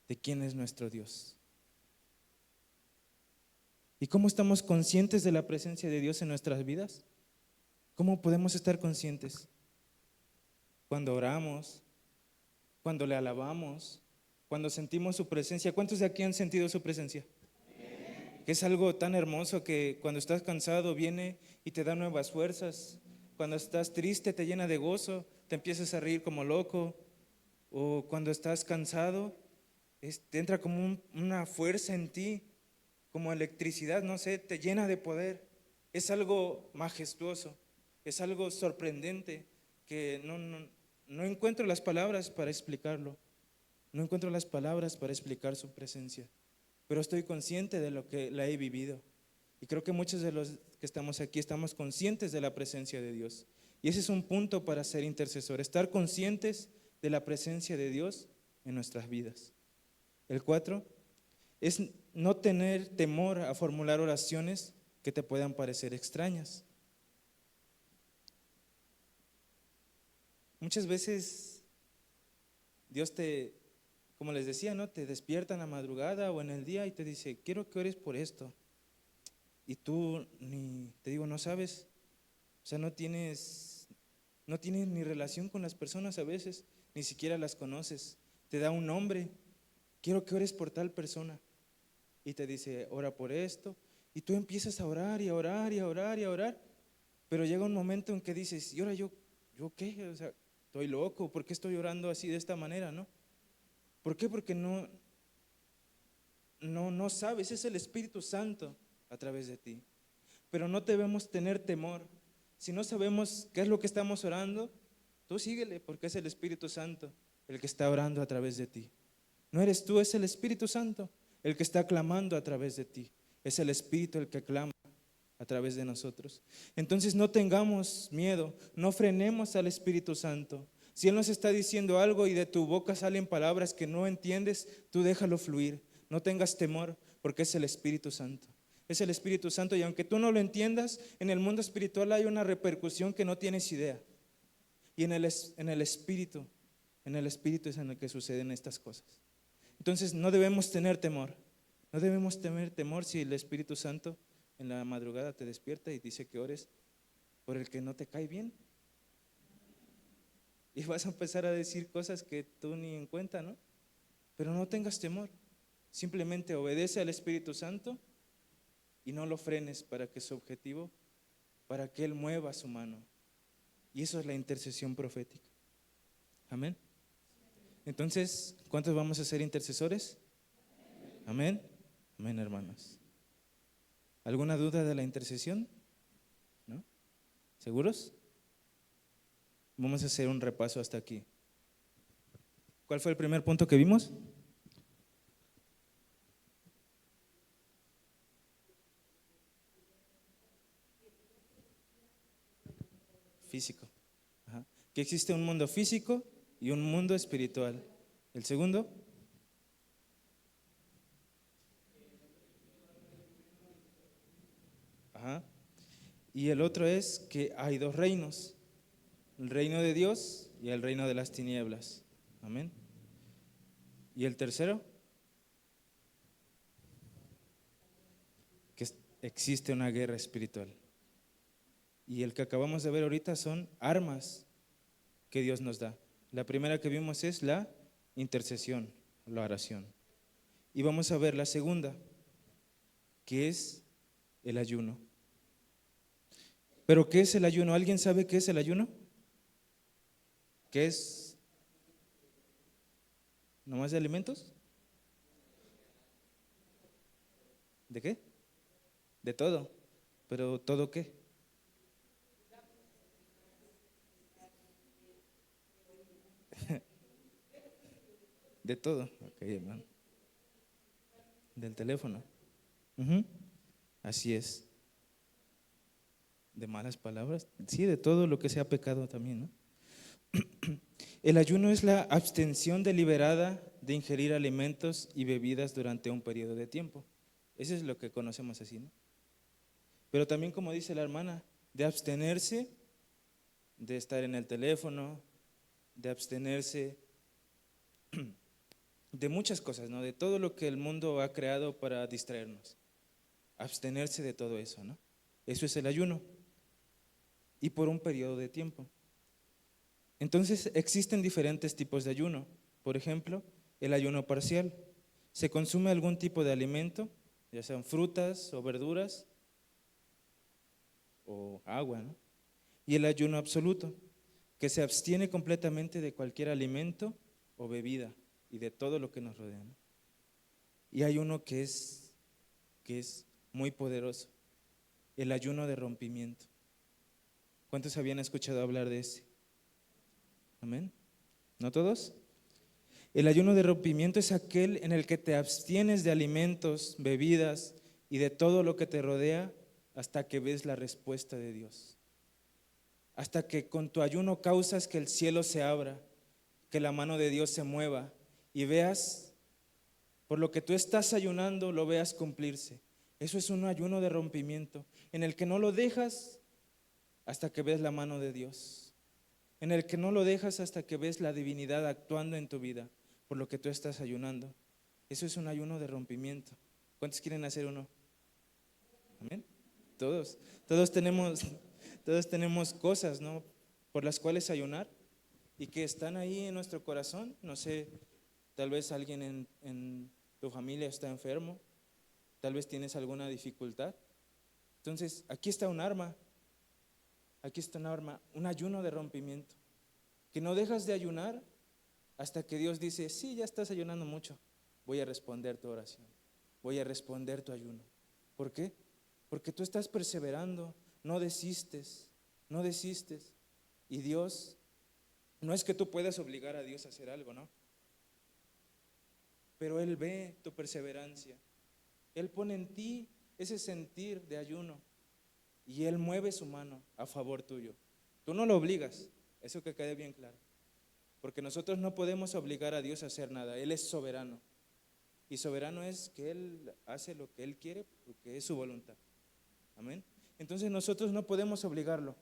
de quién es nuestro Dios. ¿Y cómo estamos conscientes de la presencia de Dios en nuestras vidas? ¿Cómo podemos estar conscientes? Cuando oramos, cuando le alabamos, cuando sentimos su presencia. ¿Cuántos de aquí han sentido su presencia? Que es algo tan hermoso que cuando estás cansado viene y te da nuevas fuerzas. Cuando estás triste te llena de gozo, te empiezas a reír como loco. O cuando estás cansado, te entra como una fuerza en ti, como electricidad, no sé, te llena de poder. Es algo majestuoso, es algo sorprendente que no encuentro las palabras para explicarlo. No encuentro las palabras para explicar su presencia, pero estoy consciente de lo que la he vivido. Y creo que muchos de los que estamos aquí estamos conscientes de la presencia de Dios. Y ese es un punto para ser intercesor, estar conscientes de la presencia de Dios en nuestras vidas. El 4 es no tener temor a formular oraciones que te puedan parecer extrañas. Muchas veces Dios como les decía, ¿no? Te despierta en la madrugada o en el día y te dice, quiero que ores por esto. Y tú no sabes, o sea, no tienes ni relación con las personas a veces, ni siquiera las conoces. Te da un nombre, quiero que ores por tal persona. Y te dice, ora por esto. Y tú empiezas a orar y a orar y a orar y a orar. Pero llega un momento en que dices, ¿y ahora yo qué? O sea, estoy loco, ¿por qué estoy orando así de esta manera, no? ¿Por qué? Porque no sabes, es el Espíritu Santo a través de ti. Pero no debemos tener temor. Si no sabemos qué es lo que estamos orando, tú síguele, porque es el Espíritu Santo el que está orando a través de ti. No eres tú, es el Espíritu Santo el que está clamando a través de ti. Es el Espíritu el que clama a través de nosotros. Entonces no tengamos miedo, no frenemos al Espíritu Santo. Si Él nos está diciendo algo y de tu boca salen palabras que no entiendes, tú déjalo fluir. No tengas temor, porque es el Espíritu Santo. Es el Espíritu Santo, y aunque tú no lo entiendas, en el mundo espiritual hay una repercusión que no tienes idea. Y en el Espíritu es en el que suceden estas cosas. Entonces no debemos tener temor. No debemos tener temor si el Espíritu Santo en la madrugada te despierta y dice que ores por el que no te cae bien. Y vas a empezar a decir cosas que tú ni en cuenta, ¿no? Pero no tengas temor. Simplemente obedece al Espíritu Santo y no lo frenes para que su objetivo, para que Él mueva su mano. Y eso es la intercesión profética. Amén. Entonces, ¿cuántos vamos a ser intercesores? Amén. Amén, hermanos. ¿Alguna duda de la intercesión? ¿No? ¿Seguros? Vamos a hacer un repaso hasta aquí. ¿Cuál fue el primer punto que vimos? Físico. Ajá. Que existe un mundo físico y un mundo espiritual. ¿El segundo? Ajá. Y el otro es que hay dos reinos, el reino de Dios y el reino de las tinieblas. Amén. ¿Y el tercero? Que existe una guerra espiritual. Y el que acabamos de ver ahorita son armas que Dios nos da. La primera que vimos es la intercesión, la oración. Y vamos a ver la segunda, que es el ayuno. ¿Pero qué es el ayuno? ¿Alguien sabe qué es el ayuno? ¿Qué es? ¿Nomás de alimentos? ¿De qué? De todo. ¿Pero todo qué? De todo. Ok, hermano. Del teléfono. Ujú. Así es. ¿De malas palabras? Sí, de todo lo que sea pecado también, ¿no? El ayuno es la abstención deliberada de ingerir alimentos y bebidas durante un periodo de tiempo. Eso es lo que conocemos así, ¿no? Pero también, como dice la hermana, de abstenerse de estar en el teléfono, de abstenerse de muchas cosas, ¿no? De todo lo que el mundo ha creado para distraernos. Abstenerse de todo eso, ¿no? Eso es el ayuno. Y por un periodo de tiempo. Entonces existen diferentes tipos de ayuno. Por ejemplo, el ayuno parcial. Se consume algún tipo de alimento, ya sean frutas o verduras o agua, ¿no? Y el ayuno absoluto, que se abstiene completamente de cualquier alimento o bebida y de todo lo que nos rodea, ¿no? Y hay uno que es muy poderoso, el ayuno de rompimiento. ¿Cuántos habían escuchado hablar de ese? Amén. ¿No todos? El ayuno de rompimiento es aquel en el que te abstienes de alimentos, bebidas y de todo lo que te rodea hasta que ves la respuesta de Dios. Hasta que con tu ayuno causas que el cielo se abra, que la mano de Dios se mueva y veas, por lo que tú estás ayunando, lo veas cumplirse. Eso es un ayuno de rompimiento, en el que no lo dejas hasta que ves la mano de Dios, en el que no lo dejas hasta que ves la divinidad actuando en tu vida, por lo que tú estás ayunando. Eso es un ayuno de rompimiento. ¿Cuántos quieren hacer uno? Amén. Todos, todos tenemos, todos tenemos cosas, ¿no? Por las cuales ayunar y que están ahí en nuestro corazón. No sé, tal vez alguien en tu familia está enfermo, tal vez tienes alguna dificultad. Entonces, aquí está un arma, un ayuno de rompimiento, que no dejas de ayunar hasta que Dios dice, sí, ya estás ayunando mucho, voy a responder tu oración, voy a responder tu ayuno. ¿Por qué? Porque tú estás perseverando, no desistes, no desistes. Y Dios, no es que tú puedas obligar a Dios a hacer algo, ¿no? Pero Él ve tu perseverancia. Él pone en ti ese sentir de ayuno y Él mueve su mano a favor tuyo. Tú no lo obligas, eso que quede bien claro. porque nosotros no podemos obligar a Dios a hacer nada. Él es soberano. Y soberano es que Él hace lo que Él quiere porque es su voluntad. Amén. Entonces nosotros no podemos obligarlo,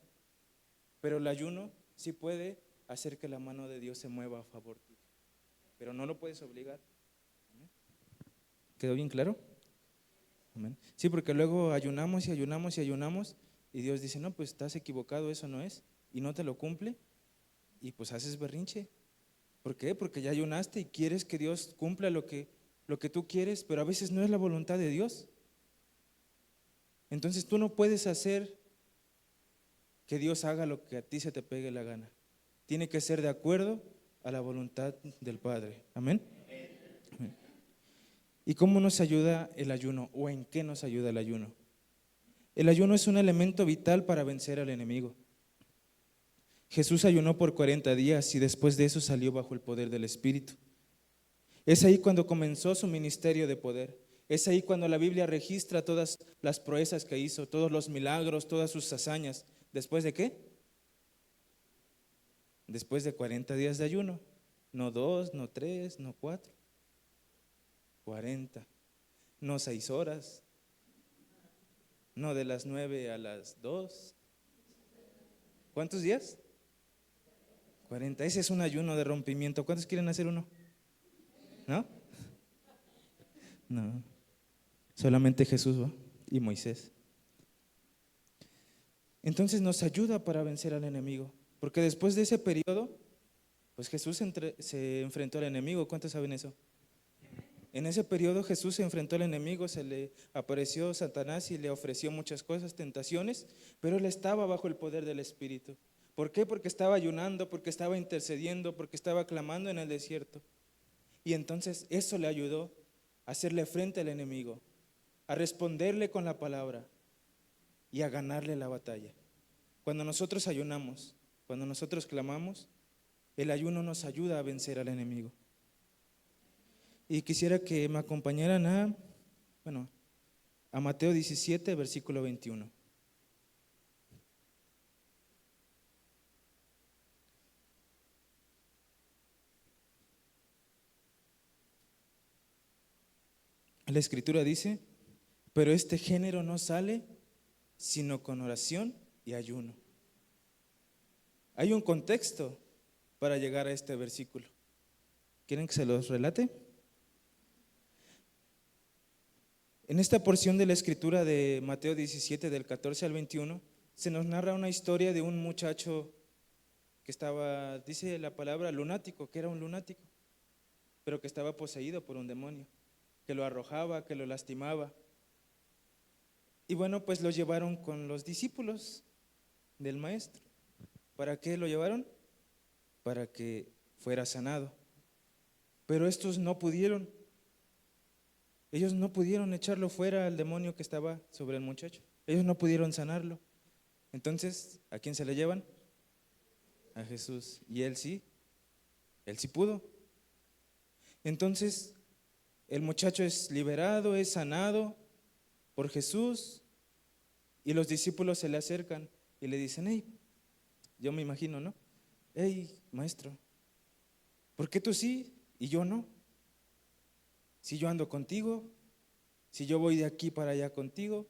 pero el ayuno sí puede hacer que la mano de Dios se mueva a favor tuyo, pero no lo puedes obligar. Amén. ¿Quedó bien claro? Amén. Sí, porque luego ayunamos y ayunamos y ayunamos y Dios dice, no, pues estás equivocado, eso no es, y no te lo cumple y pues haces berrinche. ¿Por qué? Porque ya ayunaste y quieres que Dios cumpla lo que tú quieres, pero a veces no es la voluntad de Dios. Entonces tú no puedes hacer que Dios haga lo que a ti se te pegue la gana. Tiene que ser de acuerdo a la voluntad del Padre. Amén. Amén. ¿Y cómo nos ayuda el ayuno? ¿O en qué nos ayuda el ayuno? El ayuno es un elemento vital para vencer al enemigo. Jesús ayunó por 40 días y después de eso salió bajo el poder del Espíritu. Es ahí cuando comenzó su ministerio de poder. Es ahí cuando la Biblia registra todas las proezas que hizo, todos los milagros, todas sus hazañas. ¿Después de qué? Después de 40 días de ayuno. No 2, no 3, no 4. 40. No 6 horas. No de las 9 a las 2. ¿Cuántos días? 40. Ese es un ayuno de rompimiento. ¿Cuántos quieren hacer uno? ¿No? No. Solamente Jesús, ¿va? Y Moisés. Entonces nos ayuda para vencer al enemigo. Porque después de ese periodo, pues Jesús se enfrentó al enemigo. ¿Cuántos saben eso? En ese periodo Jesús se enfrentó al enemigo, se le apareció Satanás y le ofreció muchas cosas, tentaciones, pero él estaba bajo el poder del Espíritu. ¿Por qué? Porque estaba ayunando, porque estaba intercediendo, porque estaba clamando en el desierto. Y entonces eso le ayudó a hacerle frente al enemigo, a responderle con la palabra y a ganarle la batalla. Cuando nosotros ayunamos, cuando nosotros clamamos, el ayuno nos ayuda a vencer al enemigo. Y quisiera que me acompañaran a Mateo 17, versículo 21. La Escritura dice, pero este género no sale sino con oración y ayuno. Hay un contexto para llegar a este versículo. ¿Quieren que se los relate? En esta porción de la Escritura de Mateo 17, del 14 al 21, se nos narra una historia de un muchacho que estaba, dice la palabra, lunático, que era un lunático, pero que estaba poseído por un demonio, que lo arrojaba, que lo lastimaba. Y bueno, pues lo llevaron con los discípulos del maestro. ¿Para qué lo llevaron? Para que fuera sanado. Pero estos no pudieron. Ellos no pudieron echarlo fuera al demonio que estaba sobre el muchacho. Ellos no pudieron sanarlo. Entonces, ¿a quién se le llevan? A Jesús. Y él sí pudo. Entonces, el muchacho es liberado, es sanado por Jesús y los discípulos se le acercan y le dicen, hey, yo me imagino, ¿no? Hey, maestro, ¿por qué tú sí y yo no? Si yo ando contigo, si yo voy de aquí para allá contigo,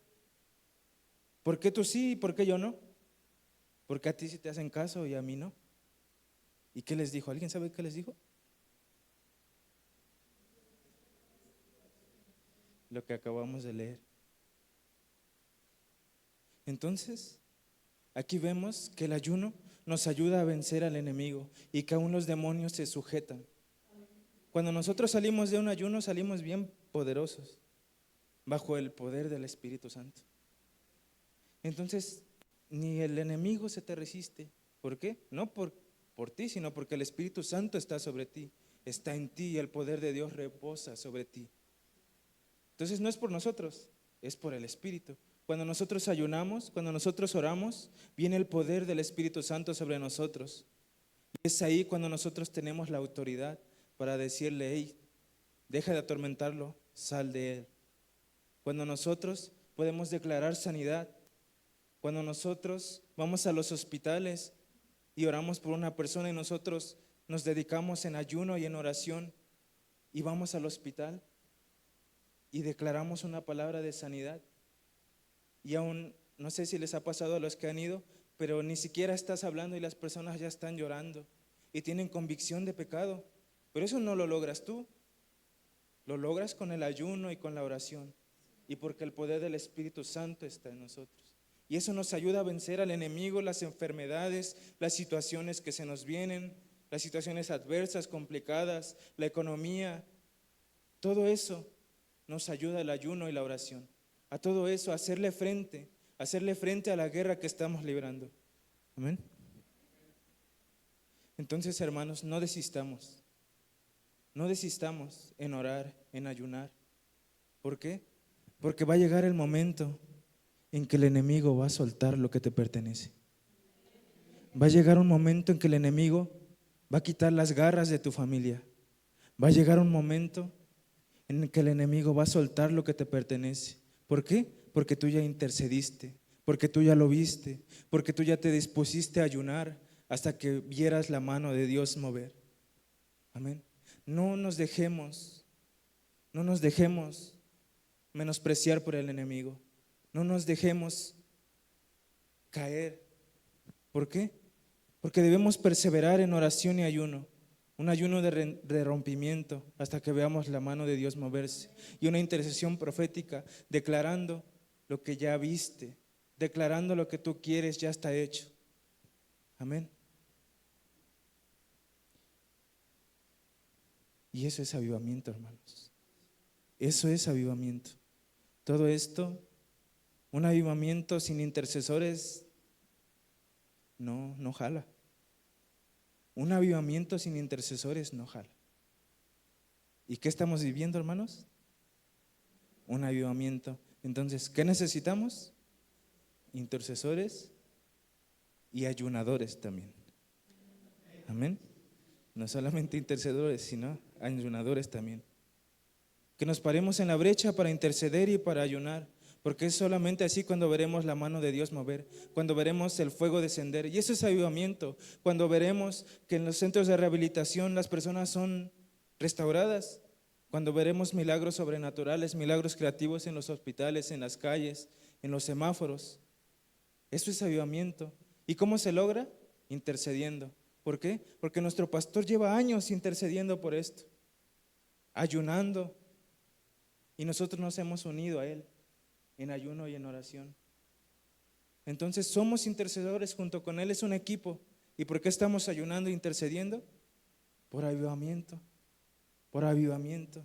¿por qué tú sí y por qué yo no? Porque a ti sí te hacen caso y a mí no. ¿Y qué les dijo? ¿Alguien sabe qué les dijo? Lo que acabamos de leer. Entonces, aquí vemos que el ayuno nos ayuda a vencer al enemigo y que aún los demonios se sujetan. Cuando nosotros salimos de un ayuno, salimos bien poderosos, bajo el poder del Espíritu Santo. Entonces, ni el enemigo se te resiste. ¿Por qué? No por ti, sino porque el Espíritu Santo está sobre ti, está en ti y el poder de Dios reposa sobre ti. Entonces no es por nosotros, es por el Espíritu. Cuando nosotros ayunamos, cuando nosotros oramos, viene el poder del Espíritu Santo sobre nosotros. Y es ahí cuando nosotros tenemos la autoridad para decirle, hey, deja de atormentarlo, sal de él. Cuando nosotros podemos declarar sanidad, cuando nosotros vamos a los hospitales y oramos por una persona y nosotros nos dedicamos en ayuno y en oración y vamos al hospital y declaramos una palabra de sanidad. Y aún, no sé si les ha pasado a los que han ido, pero ni siquiera estás hablando y las personas ya están llorando y tienen convicción de pecado. Pero eso no lo logras tú, lo logras con el ayuno y con la oración, y porque el poder del Espíritu Santo está en nosotros. Y eso nos ayuda a vencer al enemigo, las enfermedades, las situaciones que se nos vienen, las situaciones adversas, complicadas, la economía. Todo eso nos ayuda el ayuno y la oración. A todo eso, hacerle frente a la guerra que estamos librando. Amén. Entonces, hermanos, no desistamos en orar, en ayunar. ¿Por qué? Porque va a llegar el momento en que el enemigo va a soltar lo que te pertenece. Va a llegar un momento en que el enemigo va a quitar las garras de tu familia. Va a llegar un momento en el que el enemigo va a soltar lo que te pertenece. ¿Por qué? Porque tú ya intercediste, porque tú ya lo viste, porque tú ya te dispusiste a ayunar hasta que vieras la mano de Dios mover. Amén. No nos dejemos menospreciar por el enemigo. No nos dejemos caer. ¿Por qué? Porque debemos perseverar en oración y ayuno. Un ayuno de rompimiento hasta que veamos la mano de Dios moverse. Y una intercesión profética declarando lo que ya viste, declarando lo que tú quieres ya está hecho. Amén. Y eso es avivamiento, hermanos. Eso es avivamiento. Todo esto, un avivamiento sin intercesores, no jala. Un avivamiento sin intercesores no jala. ¿Y qué estamos viviendo, hermanos? Un avivamiento. Entonces, ¿qué necesitamos? Intercesores y ayunadores también. Amén. No solamente intercedores, sino ayunadores también. Que nos paremos en la brecha para interceder y para ayunar, porque es solamente así cuando veremos la mano de Dios mover, cuando veremos el fuego descender. Y eso es avivamiento, cuando veremos que en los centros de rehabilitación las personas son restauradas, cuando veremos milagros sobrenaturales, milagros creativos en los hospitales, en las calles, en los semáforos. Eso es avivamiento. ¿Y cómo se logra? Intercediendo. ¿Por qué? Porque nuestro pastor lleva años intercediendo por esto, ayunando, y nosotros nos hemos unido a él en ayuno y en oración. Entonces somos intercedores junto con él, es un equipo. ¿Y por qué estamos ayunando e intercediendo? Por avivamiento, por avivamiento,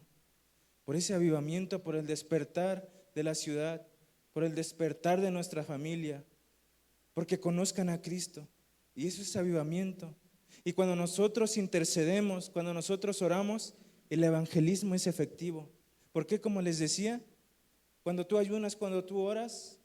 por ese avivamiento, por el despertar de la ciudad, por el despertar de nuestra familia, porque conozcan a Cristo. Y eso es avivamiento. Y cuando nosotros intercedemos, cuando nosotros oramos, el evangelismo es efectivo. Porque como les decía, cuando tú ayunas, cuando tú oras,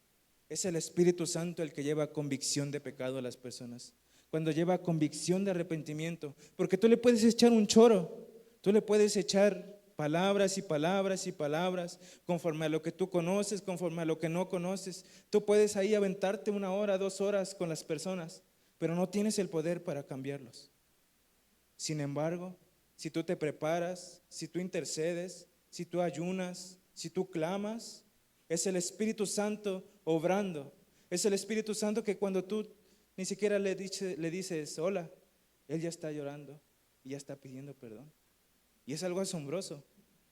es el Espíritu Santo el que lleva convicción de pecado a las personas. Cuando lleva convicción de arrepentimiento. Porque tú le puedes echar un choro, tú le puedes echar palabras y palabras y palabras conforme a lo que tú conoces, conforme a lo que no conoces. Tú puedes ahí aventarte 1 hora, 2 horas con las personas, pero no tienes el poder para cambiarlos. Sin embargo, si tú te preparas, si tú intercedes, si tú ayunas, si tú clamas, es el Espíritu Santo obrando. Es el Espíritu Santo que cuando tú ni siquiera le dices hola, Él ya está llorando y ya está pidiendo perdón. Y es algo asombroso,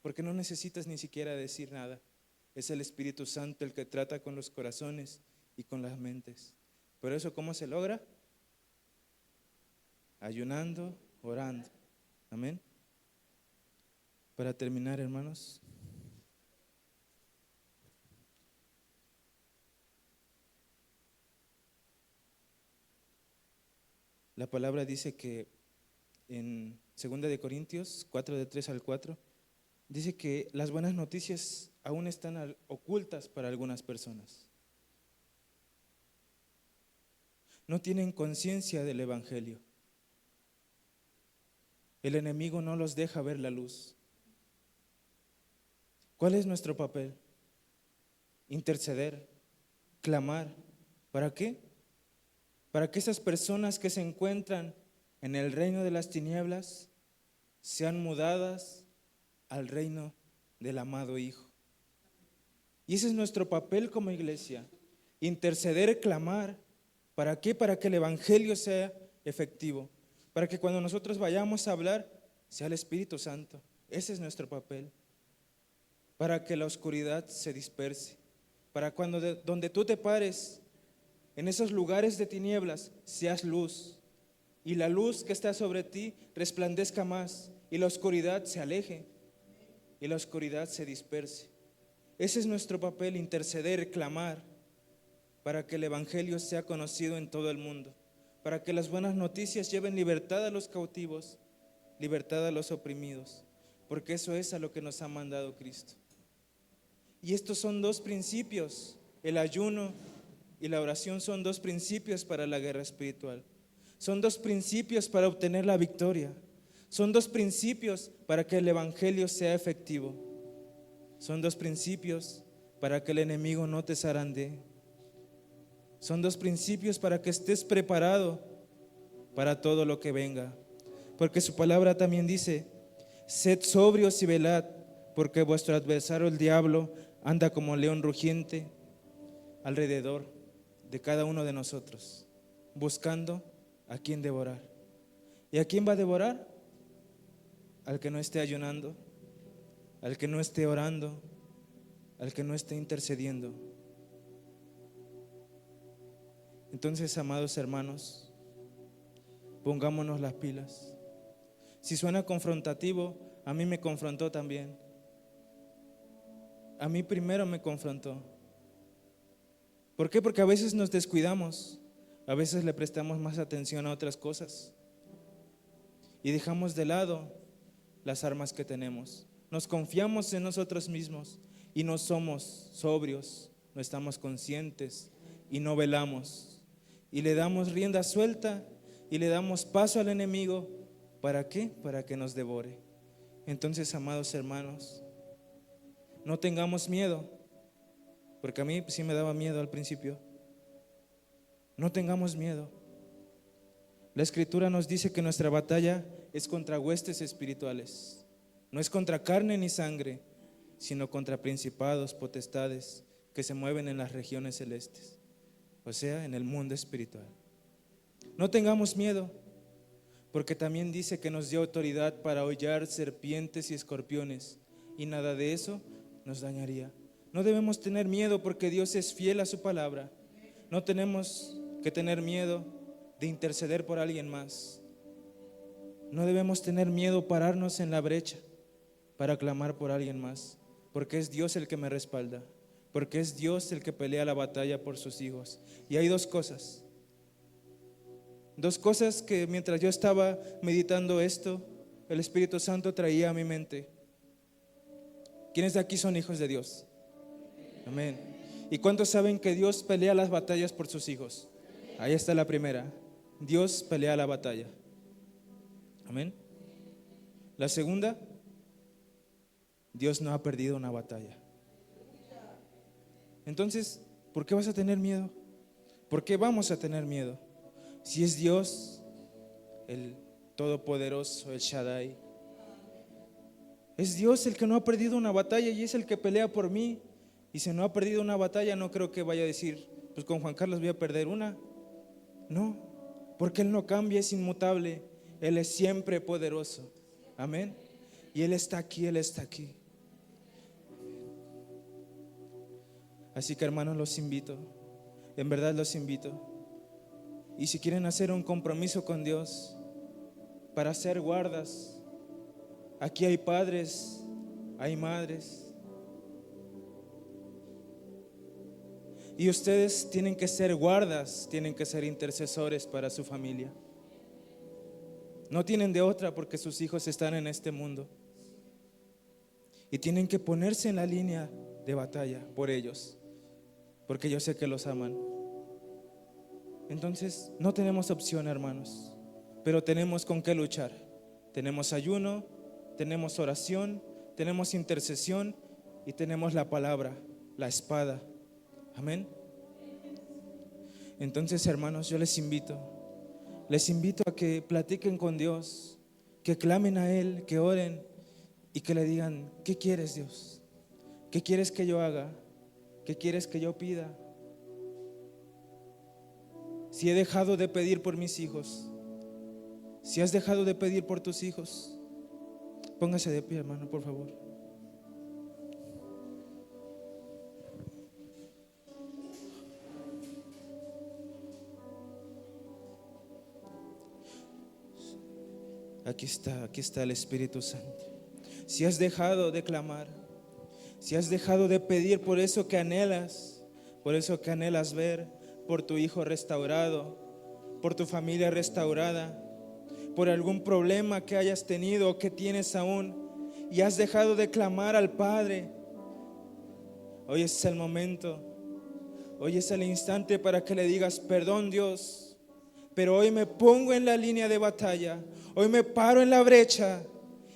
porque no necesitas ni siquiera decir nada. Es el Espíritu Santo el que trata con los corazones y con las mentes. Pero eso, ¿cómo se logra? Ayunando, orando. Amén. Para terminar, hermanos, la palabra dice que en 2 de Corintios 4, de 3 al 4, dice que las buenas noticias aún están ocultas para algunas personas. No tienen conciencia del Evangelio. El enemigo no los deja ver la luz. ¿Cuál es nuestro papel? Interceder, clamar. ¿Para qué? Para que esas personas que se encuentran en el reino de las tinieblas sean mudadas al reino del amado Hijo. Y ese es nuestro papel como iglesia, interceder, clamar. ¿Para qué? Para que el evangelio sea efectivo, para que cuando nosotros vayamos a hablar sea el Espíritu Santo. Ese es nuestro papel, para que la oscuridad se disperse, para cuando donde tú te pares, en esos lugares de tinieblas, seas luz, y la luz que está sobre ti resplandezca más, y la oscuridad se aleje, y la oscuridad se disperse. Ese es nuestro papel, interceder, clamar, para que el evangelio sea conocido en todo el mundo, para que las buenas noticias lleven libertad a los cautivos, libertad a los oprimidos, porque eso es a lo que nos ha mandado Cristo. Y estos son dos principios, el ayuno y la oración son dos principios para la guerra espiritual. Son dos principios para obtener la victoria. Son dos principios para que el evangelio sea efectivo. Son dos principios para que el enemigo no te zarandee. Son dos principios para que estés preparado para todo lo que venga. Porque su palabra también dice: sed sobrios y velad, porque vuestro adversario el diablo anda como león rugiente alrededor de cada uno de nosotros, buscando a quién devorar. ¿Y a quién va a devorar? Al que no esté ayunando, al que no esté orando, al que no esté intercediendo. Entonces, amados hermanos, pongámonos las pilas. Si suena confrontativo, a mí me confrontó también. A mí primero me confrontó. ¿Por qué? Porque a veces nos descuidamos, a veces le prestamos más atención a otras cosas y dejamos de lado las armas que tenemos. Nos confiamos en nosotros mismos y no somos sobrios, no estamos conscientes y no velamos. Y le damos rienda suelta y le damos paso al enemigo. ¿Para qué? Para que nos devore. Entonces, amados hermanos, no tengamos miedo, porque a mí sí me daba miedo al principio. No tengamos miedo. La Escritura nos dice que nuestra batalla es contra huestes espirituales. No es contra carne ni sangre, sino contra principados, potestades que se mueven en las regiones celestes, o sea, en el mundo espiritual. No tengamos miedo, porque también dice que nos dio autoridad para hollar serpientes y escorpiones, y nada de eso nos dañaría. No debemos tener miedo, porque Dios es fiel a su palabra. No tenemos que tener miedo de interceder por alguien más. No debemos tener miedo pararnos en la brecha para clamar por alguien más, porque es Dios el que me respalda, porque es Dios el que pelea la batalla por sus hijos. Y hay dos cosas que mientras yo estaba meditando esto, el Espíritu Santo traía a mi mente. ¿Quiénes de aquí son hijos de Dios? Amén. ¿Y cuántos saben que Dios pelea las batallas por sus hijos? Ahí está la primera. Dios pelea la batalla. Amén. La segunda, Dios no ha perdido una batalla. Entonces, ¿por qué vas a tener miedo? ¿Por qué vamos a tener miedo? Si es Dios, el Todopoderoso, el Shaddai. Es Dios el que no ha perdido una batalla y es el que pelea por mí. Y si no ha perdido una batalla, no creo que vaya a decir, pues con Juan Carlos voy a perder una. No, porque Él no cambia, es inmutable. Él es siempre poderoso. Amén. Y Él está aquí, Él está aquí. Así que, hermanos, los invito, en verdad los invito. Y si quieren hacer un compromiso con Dios para ser guardas, aquí hay padres, hay madres. Y ustedes tienen que ser guardas, tienen que ser intercesores para su familia. No tienen de otra, porque sus hijos están en este mundo. Y tienen que ponerse en la línea de batalla por ellos, porque yo sé que los aman. Entonces, no tenemos opción, hermanos, pero tenemos con qué luchar. Tenemos ayuno, tenemos oración, tenemos intercesión y tenemos la palabra, la espada. Amén. Entonces, hermanos, yo les invito Les invito a que platiquen con Dios, que clamen a Él, que oren y que le digan: ¿qué quieres, Dios? ¿Qué quieres que yo haga? ¿Qué quieres que yo pida? Si he dejado de pedir por mis hijos, si has dejado de pedir por tus hijos, póngase de pie, hermano, por favor. Aquí está el Espíritu Santo. Si has dejado de clamar, si has dejado de pedir por eso que anhelas, por eso que anhelas ver, por tu hijo restaurado, por tu familia restaurada, por algún problema que hayas tenido o que tienes aún, y has dejado de clamar al Padre, hoy es el momento, hoy es el instante para que le digas: perdón, Dios, pero hoy me pongo en la línea de batalla, hoy me paro en la brecha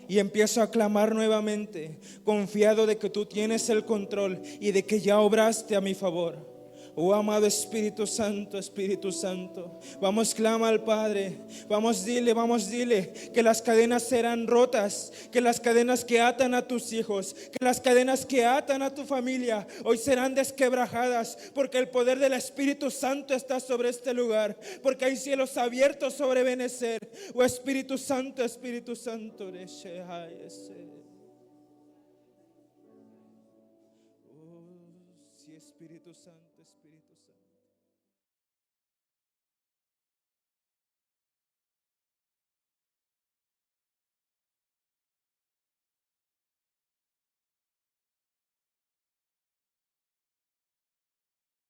y empiezo a clamar nuevamente, confiado de que tú tienes el control y de que ya obraste a mi favor. Oh amado Espíritu Santo, vamos, clama al Padre, vamos, dile que las cadenas serán rotas, que las cadenas que atan a tus hijos, que las cadenas que atan a tu familia, hoy serán desquebrajadas, porque el poder del Espíritu Santo está sobre este lugar, porque hay cielos abiertos sobre Benecer. Oh Espíritu Santo, oh sí, Espíritu Santo,